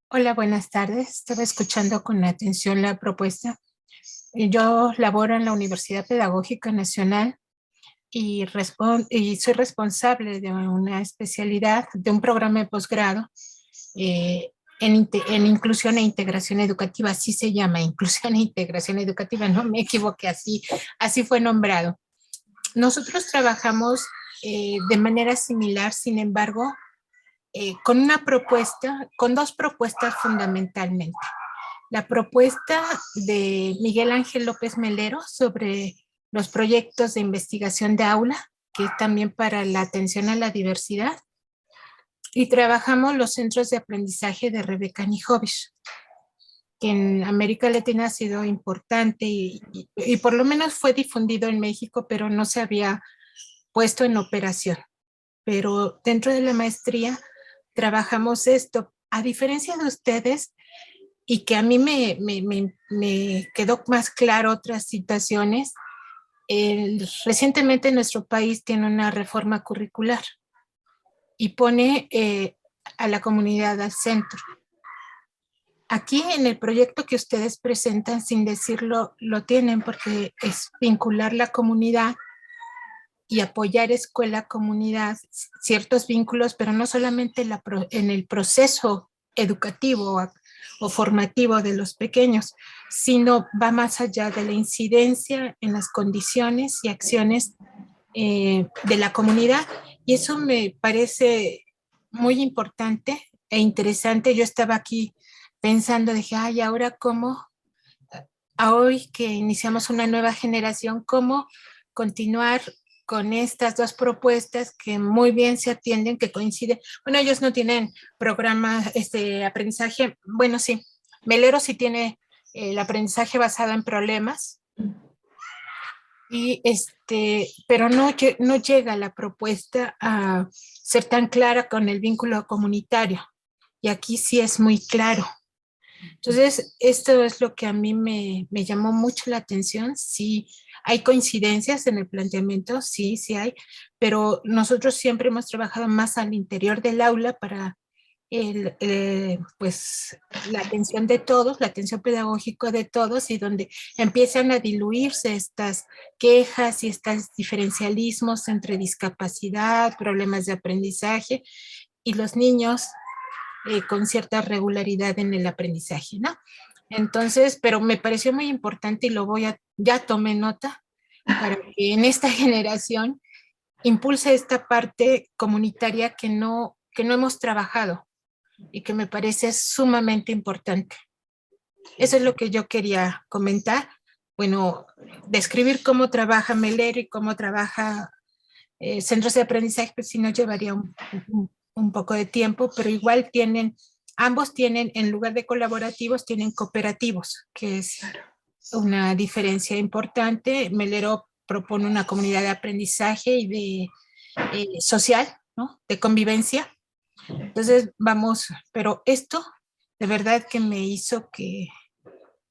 Hola, buenas tardes. Estaba escuchando con atención la propuesta. Yo laboro en la Universidad Pedagógica Nacional y soy responsable de una especialidad, de un programa de posgrado en inclusión e integración educativa. Así se llama, inclusión e integración educativa. No me equivoqué, así fue nombrado. Nosotros trabajamos de manera similar, sin embargo, con una propuesta, con dos propuestas fundamentalmente. La propuesta de Miguel Ángel López Melero sobre los proyectos de investigación de aula, que es también para la atención a la diversidad, y trabajamos los centros de aprendizaje de Rebeca Nijovic, que en América Latina ha sido importante y por lo menos fue difundido en México, pero no se había puesto en operación. Pero dentro de la maestría trabajamos esto. A diferencia de ustedes, y que a mí me quedó más claro otras situaciones, recientemente nuestro país tiene una reforma curricular y pone a la comunidad al centro. Aquí en el proyecto que ustedes presentan, sin decirlo, lo tienen porque es vincular la comunidad y apoyar escuela-comunidad, ciertos vínculos, pero no solamente en el proceso educativo o formativo de los pequeños, sino va más allá de la incidencia en las condiciones y acciones de la comunidad. Y eso me parece muy importante e interesante. Yo estaba aquí pensando, dije, ay, ahora cómo, hoy que iniciamos una nueva generación, cómo continuar con estas dos propuestas que muy bien se atienden, que coinciden. Bueno, ellos no tienen programa aprendizaje, bueno, sí, Melero sí tiene el aprendizaje basado en problemas, y pero no llega la propuesta a ser tan clara con el vínculo comunitario, y aquí sí es muy claro. Entonces, esto es lo que a mí me llamó mucho la atención. Sí, hay coincidencias en el planteamiento, sí hay, pero nosotros siempre hemos trabajado más al interior del aula para pues, la atención de todos, la atención pedagógica de todos, y donde empiezan a diluirse estas quejas y estos diferencialismos entre discapacidad, problemas de aprendizaje y los niños con cierta regularidad en el aprendizaje, ¿no? Entonces, pero me pareció muy importante y ya tomé nota para que en esta generación impulse esta parte comunitaria que no hemos trabajado y que me parece sumamente importante. Eso es lo que yo quería comentar. Bueno, describir cómo trabaja Melero y cómo trabaja centros de aprendizaje, pues si no llevaría un poco de tiempo, pero igual ambos tienen, en lugar de colaborativos, tienen cooperativos, que es una diferencia importante. Melero propone una comunidad de aprendizaje y de social, ¿no? De convivencia. Entonces, pero esto de verdad que me hizo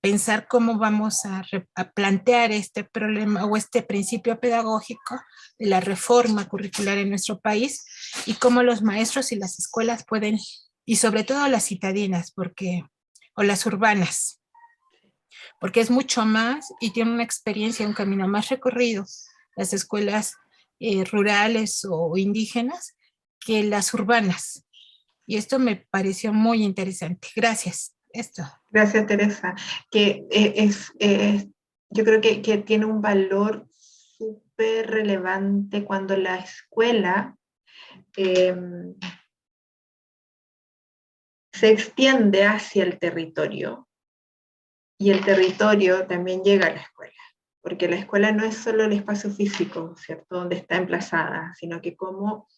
pensar cómo vamos a plantear este problema o este principio pedagógico de la reforma curricular en nuestro país, y cómo los maestros y las escuelas pueden, y sobre todo las citadinas, o las urbanas, porque es mucho más y tiene una experiencia, un camino más recorrido, las escuelas rurales o indígenas, que las urbanas. Y esto me pareció muy interesante. Gracias. Esto. Gracias, Teresa. Que yo creo que tiene un valor súper relevante cuando la escuela se extiende hacia el territorio y el territorio también llega a la escuela, porque la escuela no es solo el espacio físico, ¿cierto?, donde está emplazada, sino que cómo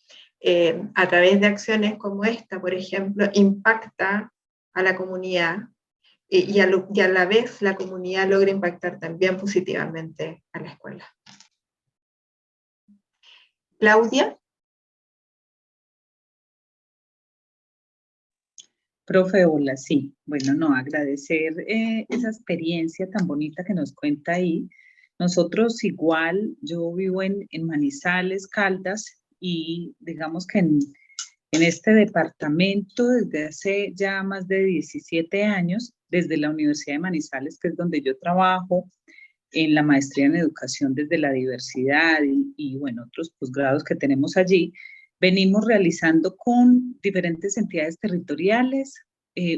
a través de acciones como esta, por ejemplo, impacta a la comunidad y a la vez la comunidad logra impactar también positivamente a la escuela. Claudia. Profe, hola, sí. Bueno, no, agradecer esa experiencia tan bonita que nos cuenta ahí. Nosotros igual, yo vivo en Manizales, Caldas, y digamos que en este departamento desde hace ya más de 17 años, desde la Universidad de Manizales, que es donde yo trabajo, en la maestría en educación desde la diversidad y bueno, otros posgrados que tenemos allí, venimos realizando con diferentes entidades territoriales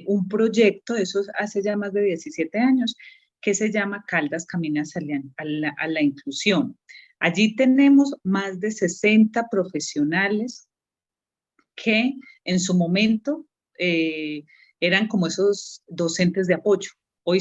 un proyecto, eso hace ya más de 17 años, que se llama Caldas Camina a la Inclusión. Allí tenemos más de 60 profesionales que en su momento eran como esos docentes de apoyo. Hoy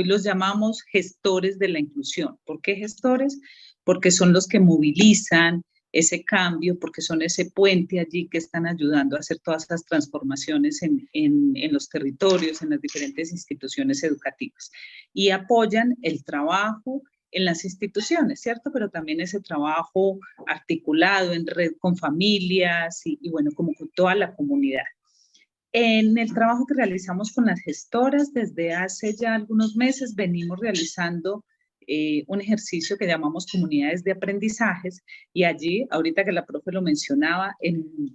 los llamamos gestores de la inclusión. ¿Por qué gestores? Porque son los que movilizan ese cambio, porque son ese puente allí que están ayudando a hacer todas esas transformaciones en los territorios, en las diferentes instituciones educativas. Y apoyan el trabajo en las instituciones, ¿cierto? Pero también ese trabajo articulado en red con familias y bueno, como con toda la comunidad. En el trabajo que realizamos con las gestoras, desde hace ya algunos meses venimos realizando un ejercicio que llamamos comunidades de aprendizajes y allí, ahorita que la profe lo mencionaba,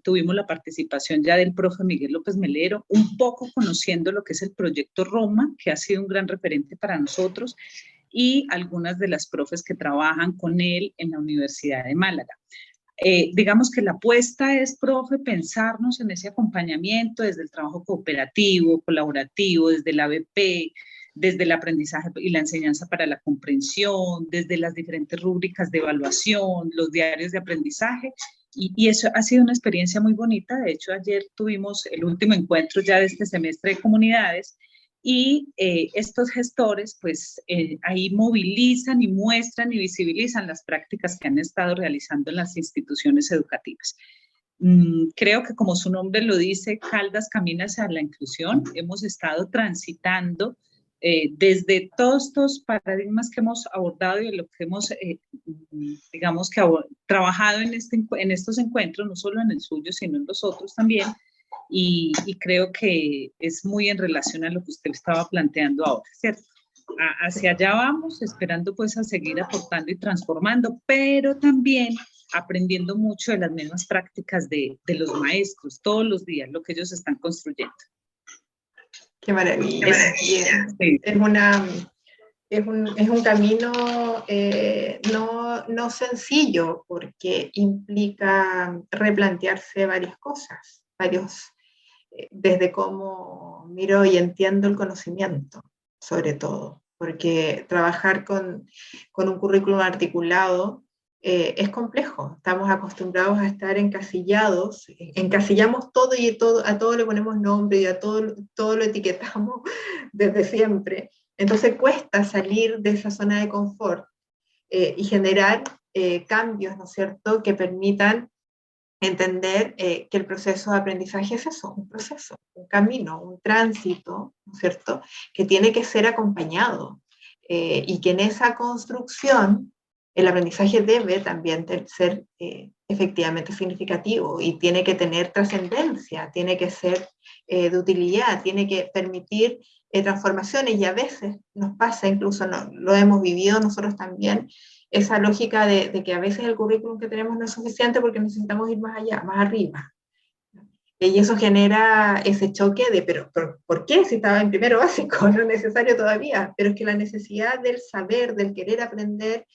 tuvimos la participación ya del profe Miguel López Melero, un poco conociendo lo que es el proyecto Roma, que ha sido un gran referente para nosotros, y algunas de las profes que trabajan con él en la Universidad de Málaga. Digamos que la apuesta es, profe, pensarnos en ese acompañamiento desde el trabajo cooperativo, colaborativo, desde la ABP, desde el aprendizaje y la enseñanza para la comprensión, desde las diferentes rúbricas de evaluación, los diarios de aprendizaje, y eso ha sido una experiencia muy bonita. De hecho, ayer tuvimos el último encuentro ya de este semestre de comunidades, y estos gestores pues ahí movilizan y muestran y visibilizan las prácticas que han estado realizando en las instituciones educativas. Creo que como su nombre lo dice, Caldas camina hacia la inclusión. Hemos estado transitando desde todos estos paradigmas que hemos abordado y lo que hemos, digamos que trabajado en estos encuentros, no solo en el suyo, sino en los otros también, y creo que es muy en relación a lo que usted estaba planteando ahora, ¿cierto? Hacia allá vamos, esperando pues a seguir aportando y transformando, pero también aprendiendo mucho de las mismas prácticas de los maestros, todos los días, lo que ellos están construyendo. Qué maravilla. Sí. Es un camino no sencillo, porque implica replantearse varias cosas, desde cómo miro y entiendo el conocimiento, sobre todo, porque trabajar con un currículum articulado es complejo. Estamos acostumbrados a estar encasillados, encasillamos todo y a todo le ponemos nombre y a todo lo etiquetamos desde siempre. Entonces cuesta salir de esa zona de confort y generar cambios, ¿no es cierto?, que permitan entender que el proceso de aprendizaje es eso, un proceso, un camino, un tránsito, ¿no es cierto?, que tiene que ser acompañado y que en esa construcción el aprendizaje debe también ser efectivamente significativo y tiene que tener trascendencia, tiene que ser de utilidad, tiene que permitir transformaciones, y a veces nos pasa, incluso lo hemos vivido nosotros también, esa lógica de que a veces el currículum que tenemos no es suficiente porque necesitamos ir más allá, más arriba. Y eso genera ese choque de, pero ¿por qué? Si estaba en primero básico, no es necesario todavía, pero es que la necesidad del saber, del querer aprender,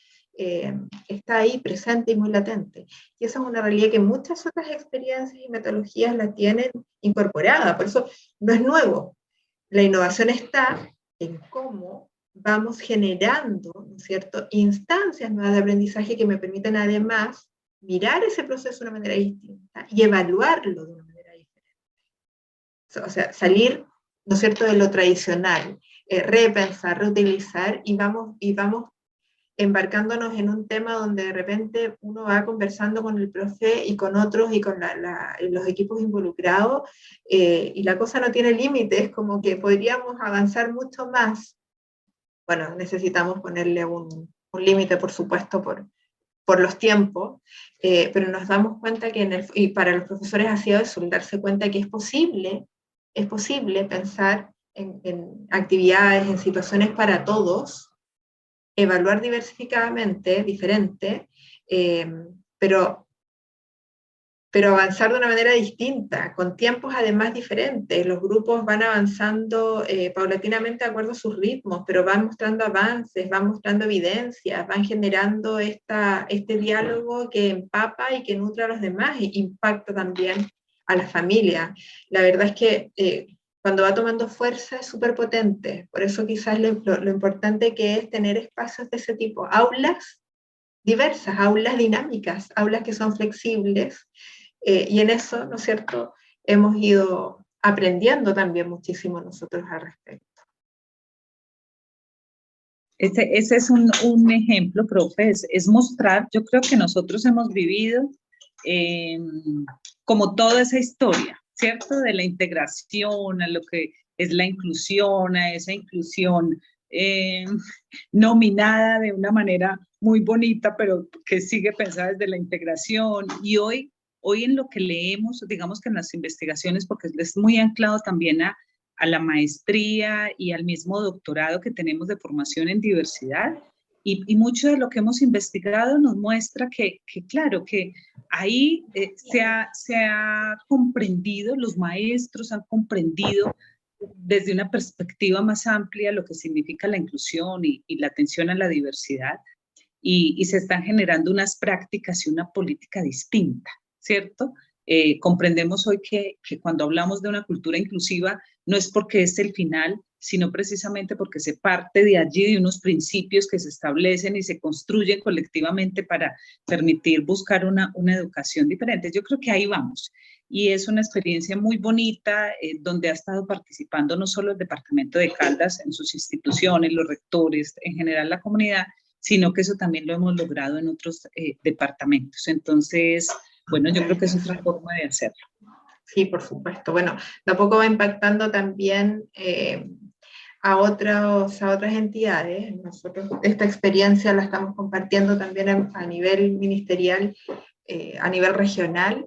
está ahí presente y muy latente. Y esa es una realidad que muchas otras experiencias y metodologías la tienen incorporada, por eso no es nuevo. La innovación está en cómo vamos generando, ¿no es cierto?, instancias nuevas de aprendizaje que me permiten además mirar ese proceso de una manera distinta y evaluarlo de una manera diferente. O sea, salir, ¿no es cierto?, de lo tradicional, repensar, reutilizar, y vamos embarcándonos en un tema donde de repente uno va conversando con el profe y con otros y con los equipos involucrados, y la cosa no tiene límites, como que podríamos avanzar mucho más. Bueno, necesitamos ponerle un límite, por supuesto, por los tiempos, pero nos damos cuenta que y para los profesores ha sido eso, darse cuenta que es posible pensar en actividades, en situaciones para todos, evaluar diversificadamente, diferente, pero avanzar de una manera distinta, con tiempos además diferentes. Los grupos van avanzando paulatinamente de acuerdo a sus ritmos, pero van mostrando avances, van mostrando evidencias, van generando este diálogo que empapa y que nutre a los demás e impacta también a la familia. La verdad es que cuando va tomando fuerza es súper potente, por eso quizás lo importante que es tener espacios de ese tipo, aulas diversas, aulas dinámicas, aulas que son flexibles, y en eso, ¿no es cierto?, hemos ido aprendiendo también muchísimo nosotros al respecto. Ese es un ejemplo, profe, es mostrar, yo creo que nosotros hemos vivido como toda esa historia, ¿cierto? De la integración, a lo que es la inclusión, a esa inclusión nominada de una manera muy bonita, pero que sigue pensada desde la integración. Y hoy en lo que leemos, digamos que en las investigaciones, porque es muy anclado también a la maestría y al mismo doctorado que tenemos de formación en diversidad, y mucho de lo que hemos investigado nos muestra que claro, que ahí se ha comprendido, los maestros han comprendido desde una perspectiva más amplia lo que significa la inclusión y la atención a la diversidad, y se están generando unas prácticas y una política distinta, ¿cierto? Comprendemos hoy que cuando hablamos de una cultura inclusiva no es porque es el final, sino precisamente porque se parte de allí, de unos principios que se establecen y se construyen colectivamente para permitir buscar una educación diferente. Yo creo que ahí vamos. Y es una experiencia muy bonita, donde ha estado participando no solo el departamento de Caldas en sus instituciones, los rectores, en general la comunidad, sino que eso también lo hemos logrado en otros departamentos. Entonces, bueno, yo creo que es otra forma de hacerlo. Sí, por supuesto. Bueno, tampoco va impactando también a otras entidades. Nosotros esta experiencia la estamos compartiendo también a nivel ministerial, a nivel regional,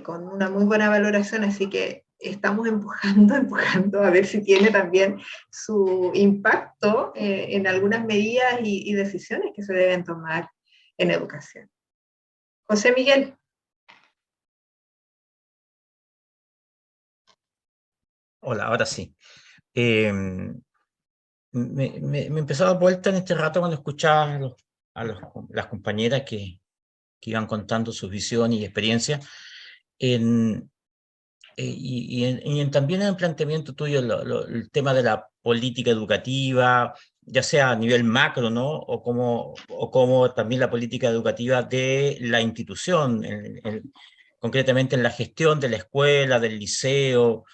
con una muy buena valoración, así que estamos empujando a ver si tiene también su impacto en algunas medidas y decisiones que se deben tomar en educación. José Miguel. Hola, ahora sí. Me empezó a dar vuelta en este rato cuando escuchaba las compañeras que iban contando sus visiones y experiencias, también en el planteamiento tuyo, el tema de la política educativa, ya sea a nivel macro, ¿no? O como también la política educativa de la institución, concretamente en la gestión de la escuela, del liceo,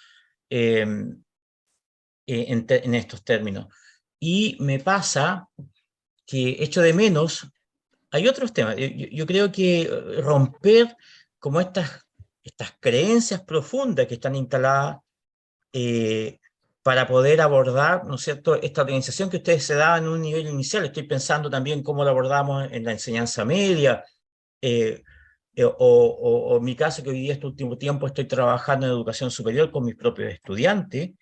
en estos términos. Y me pasa que echo de menos, hay otros temas, yo creo que romper como estas creencias profundas que están instaladas para poder abordar, ¿no es cierto?, esta organización que ustedes se daban en un nivel inicial. Estoy pensando también cómo lo abordamos en la enseñanza media, o en mi caso, que hoy día este último tiempo estoy trabajando en educación superior con mis propios estudiantes,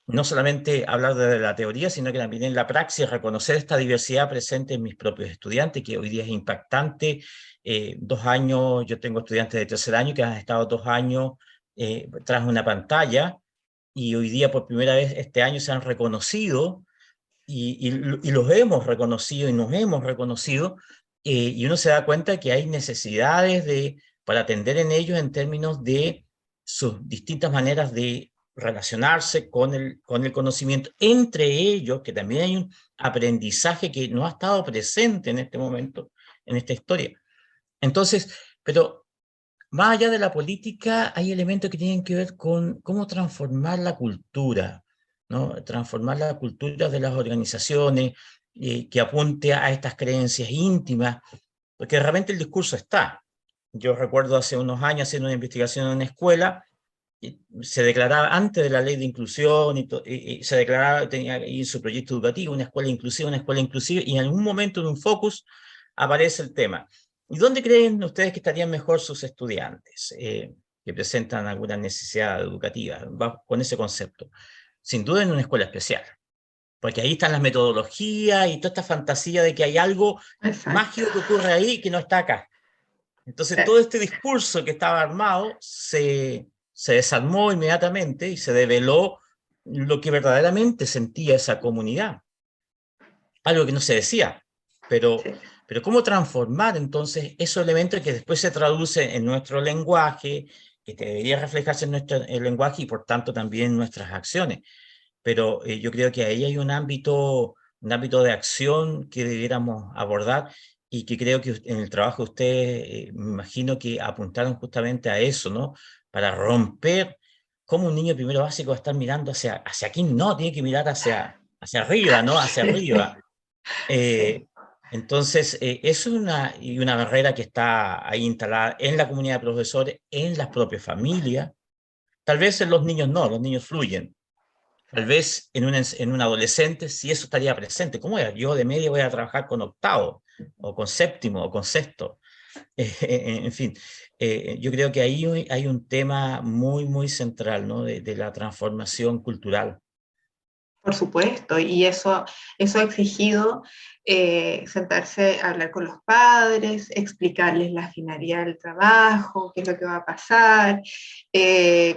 no solamente hablar de la teoría, sino que también en la praxis reconocer esta diversidad presente en mis propios estudiantes, que hoy día es impactante. 2 años, yo tengo estudiantes de tercer año que han estado 2 años tras una pantalla, y hoy día por primera vez este año se han reconocido y los hemos reconocido y nos hemos reconocido, y uno se da cuenta que hay necesidades para atender en ellos en términos de sus distintas maneras de relacionarse con el conocimiento. Entre ellos, que también hay un aprendizaje que no ha estado presente en este momento, en esta historia. Entonces, pero más allá de la política, hay elementos que tienen que ver con cómo transformar la cultura, ¿no? Transformar la cultura de las organizaciones, que apunte a estas creencias íntimas, porque realmente el discurso está. Yo recuerdo hace unos años haciendo una investigación en una escuela, y se declaraba antes de la ley de inclusión, y se declaraba, tenía ahí su proyecto educativo, una escuela inclusiva, y en algún momento en un focus aparece el tema. ¿Y dónde creen ustedes que estarían mejor sus estudiantes que presentan alguna necesidad educativa? Va con ese concepto. Sin duda en una escuela especial, porque ahí están las metodologías y toda esta fantasía de que hay algo mágico que ocurre ahí que no está acá. Entonces todo este discurso que estaba armado se desarmó inmediatamente y se develó lo que verdaderamente sentía esa comunidad. Algo que no se decía, pero cómo transformar entonces esos elementos que después se traducen en nuestro lenguaje, que debería reflejarse en nuestro lenguaje y por tanto también en nuestras acciones. Pero yo creo que ahí hay un ámbito de acción que debiéramos abordar, y que creo que en el trabajo de ustedes, me imagino que apuntaron justamente a eso, ¿no? Para romper cómo un niño primero básico va a estar mirando hacia aquí, no, tiene que mirar hacia arriba, ¿no? Hacia arriba. Entonces, eso es una barrera que está ahí instalada en la comunidad de profesores, en las propias familias. Tal vez en los niños no, los niños fluyen. Tal vez en un adolescente sí eso estaría presente. ¿Cómo es? Yo de media voy a trabajar con octavo, o con séptimo, o con sexto. En fin, yo creo que ahí hay un tema muy, muy central, ¿no? De la transformación cultural. Por supuesto, y eso ha exigido sentarse a hablar con los padres, explicarles la finalidad del trabajo, qué es lo que va a pasar,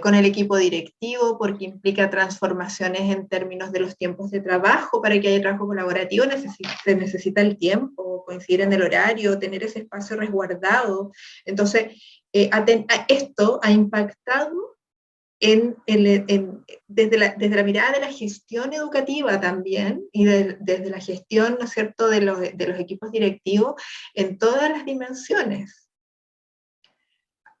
con el equipo directivo, porque implica transformaciones en términos de los tiempos de trabajo. Para que haya trabajo colaborativo se necesita el tiempo, coincidir en el horario, tener ese espacio resguardado. Entonces, esto ha impactado desde la mirada de la gestión educativa también, y desde la gestión, ¿no es cierto?, de los equipos directivos en todas las dimensiones.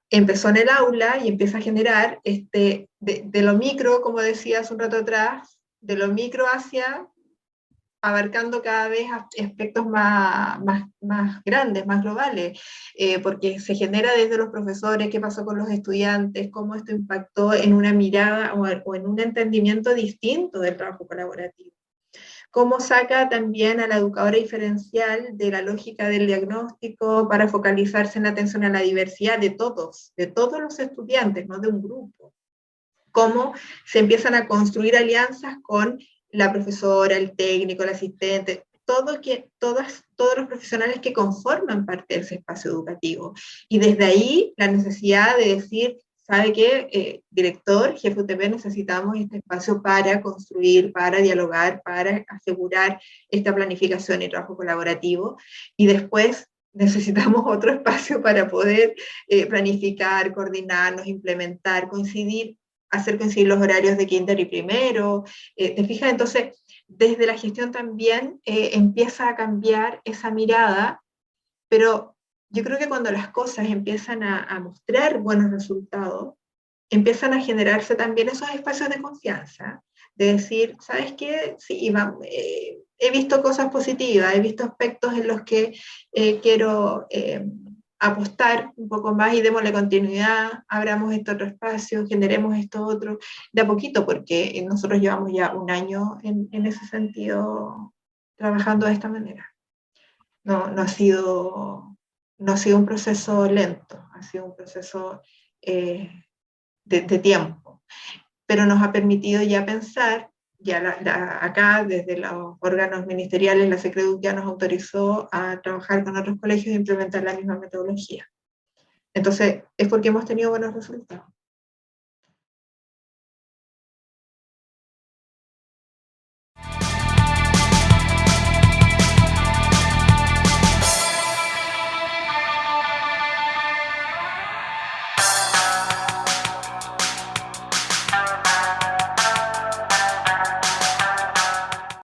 Empezó en el aula y empieza a generar de lo micro, como decía hace un rato atrás, de lo micro hacia abarcando cada vez aspectos más grandes, más globales, porque se genera desde los profesores, qué pasó con los estudiantes, cómo esto impactó en una mirada o en un entendimiento distinto del trabajo colaborativo. Cómo saca también a la educadora diferencial de la lógica del diagnóstico para focalizarse en la atención a la diversidad de todos los estudiantes, no de un grupo. Cómo se empiezan a construir alianzas con la profesora, el técnico, el asistente, todos los profesionales que conforman parte de ese espacio educativo. Y desde ahí la necesidad de decir, ¿sabe qué? Director, jefe UTP, necesitamos este espacio para construir, para dialogar, para asegurar esta planificación y trabajo colaborativo. Y después necesitamos otro espacio para poder planificar, coordinarnos, implementar, coincidir, hacer coincidir los horarios de kinder y primero. ¿Te fijas? Entonces, desde la gestión también empieza a cambiar esa mirada, pero yo creo que cuando las cosas empiezan a mostrar buenos resultados, empiezan a generarse también esos espacios de confianza, de decir, ¿sabes qué? Sí, he visto cosas positivas, he visto aspectos en los que quiero apostar un poco más y démosle continuidad, abramos este otro espacio, generemos esto otro, de a poquito, porque nosotros llevamos ya un año en ese sentido trabajando de esta manera. No ha sido un proceso lento, ha sido un proceso de tiempo, pero nos ha permitido ya pensar, acá desde los órganos ministeriales, la Secretaría ya nos autorizó a trabajar con otros colegios e implementar la misma metodología. Entonces, es porque hemos tenido buenos resultados.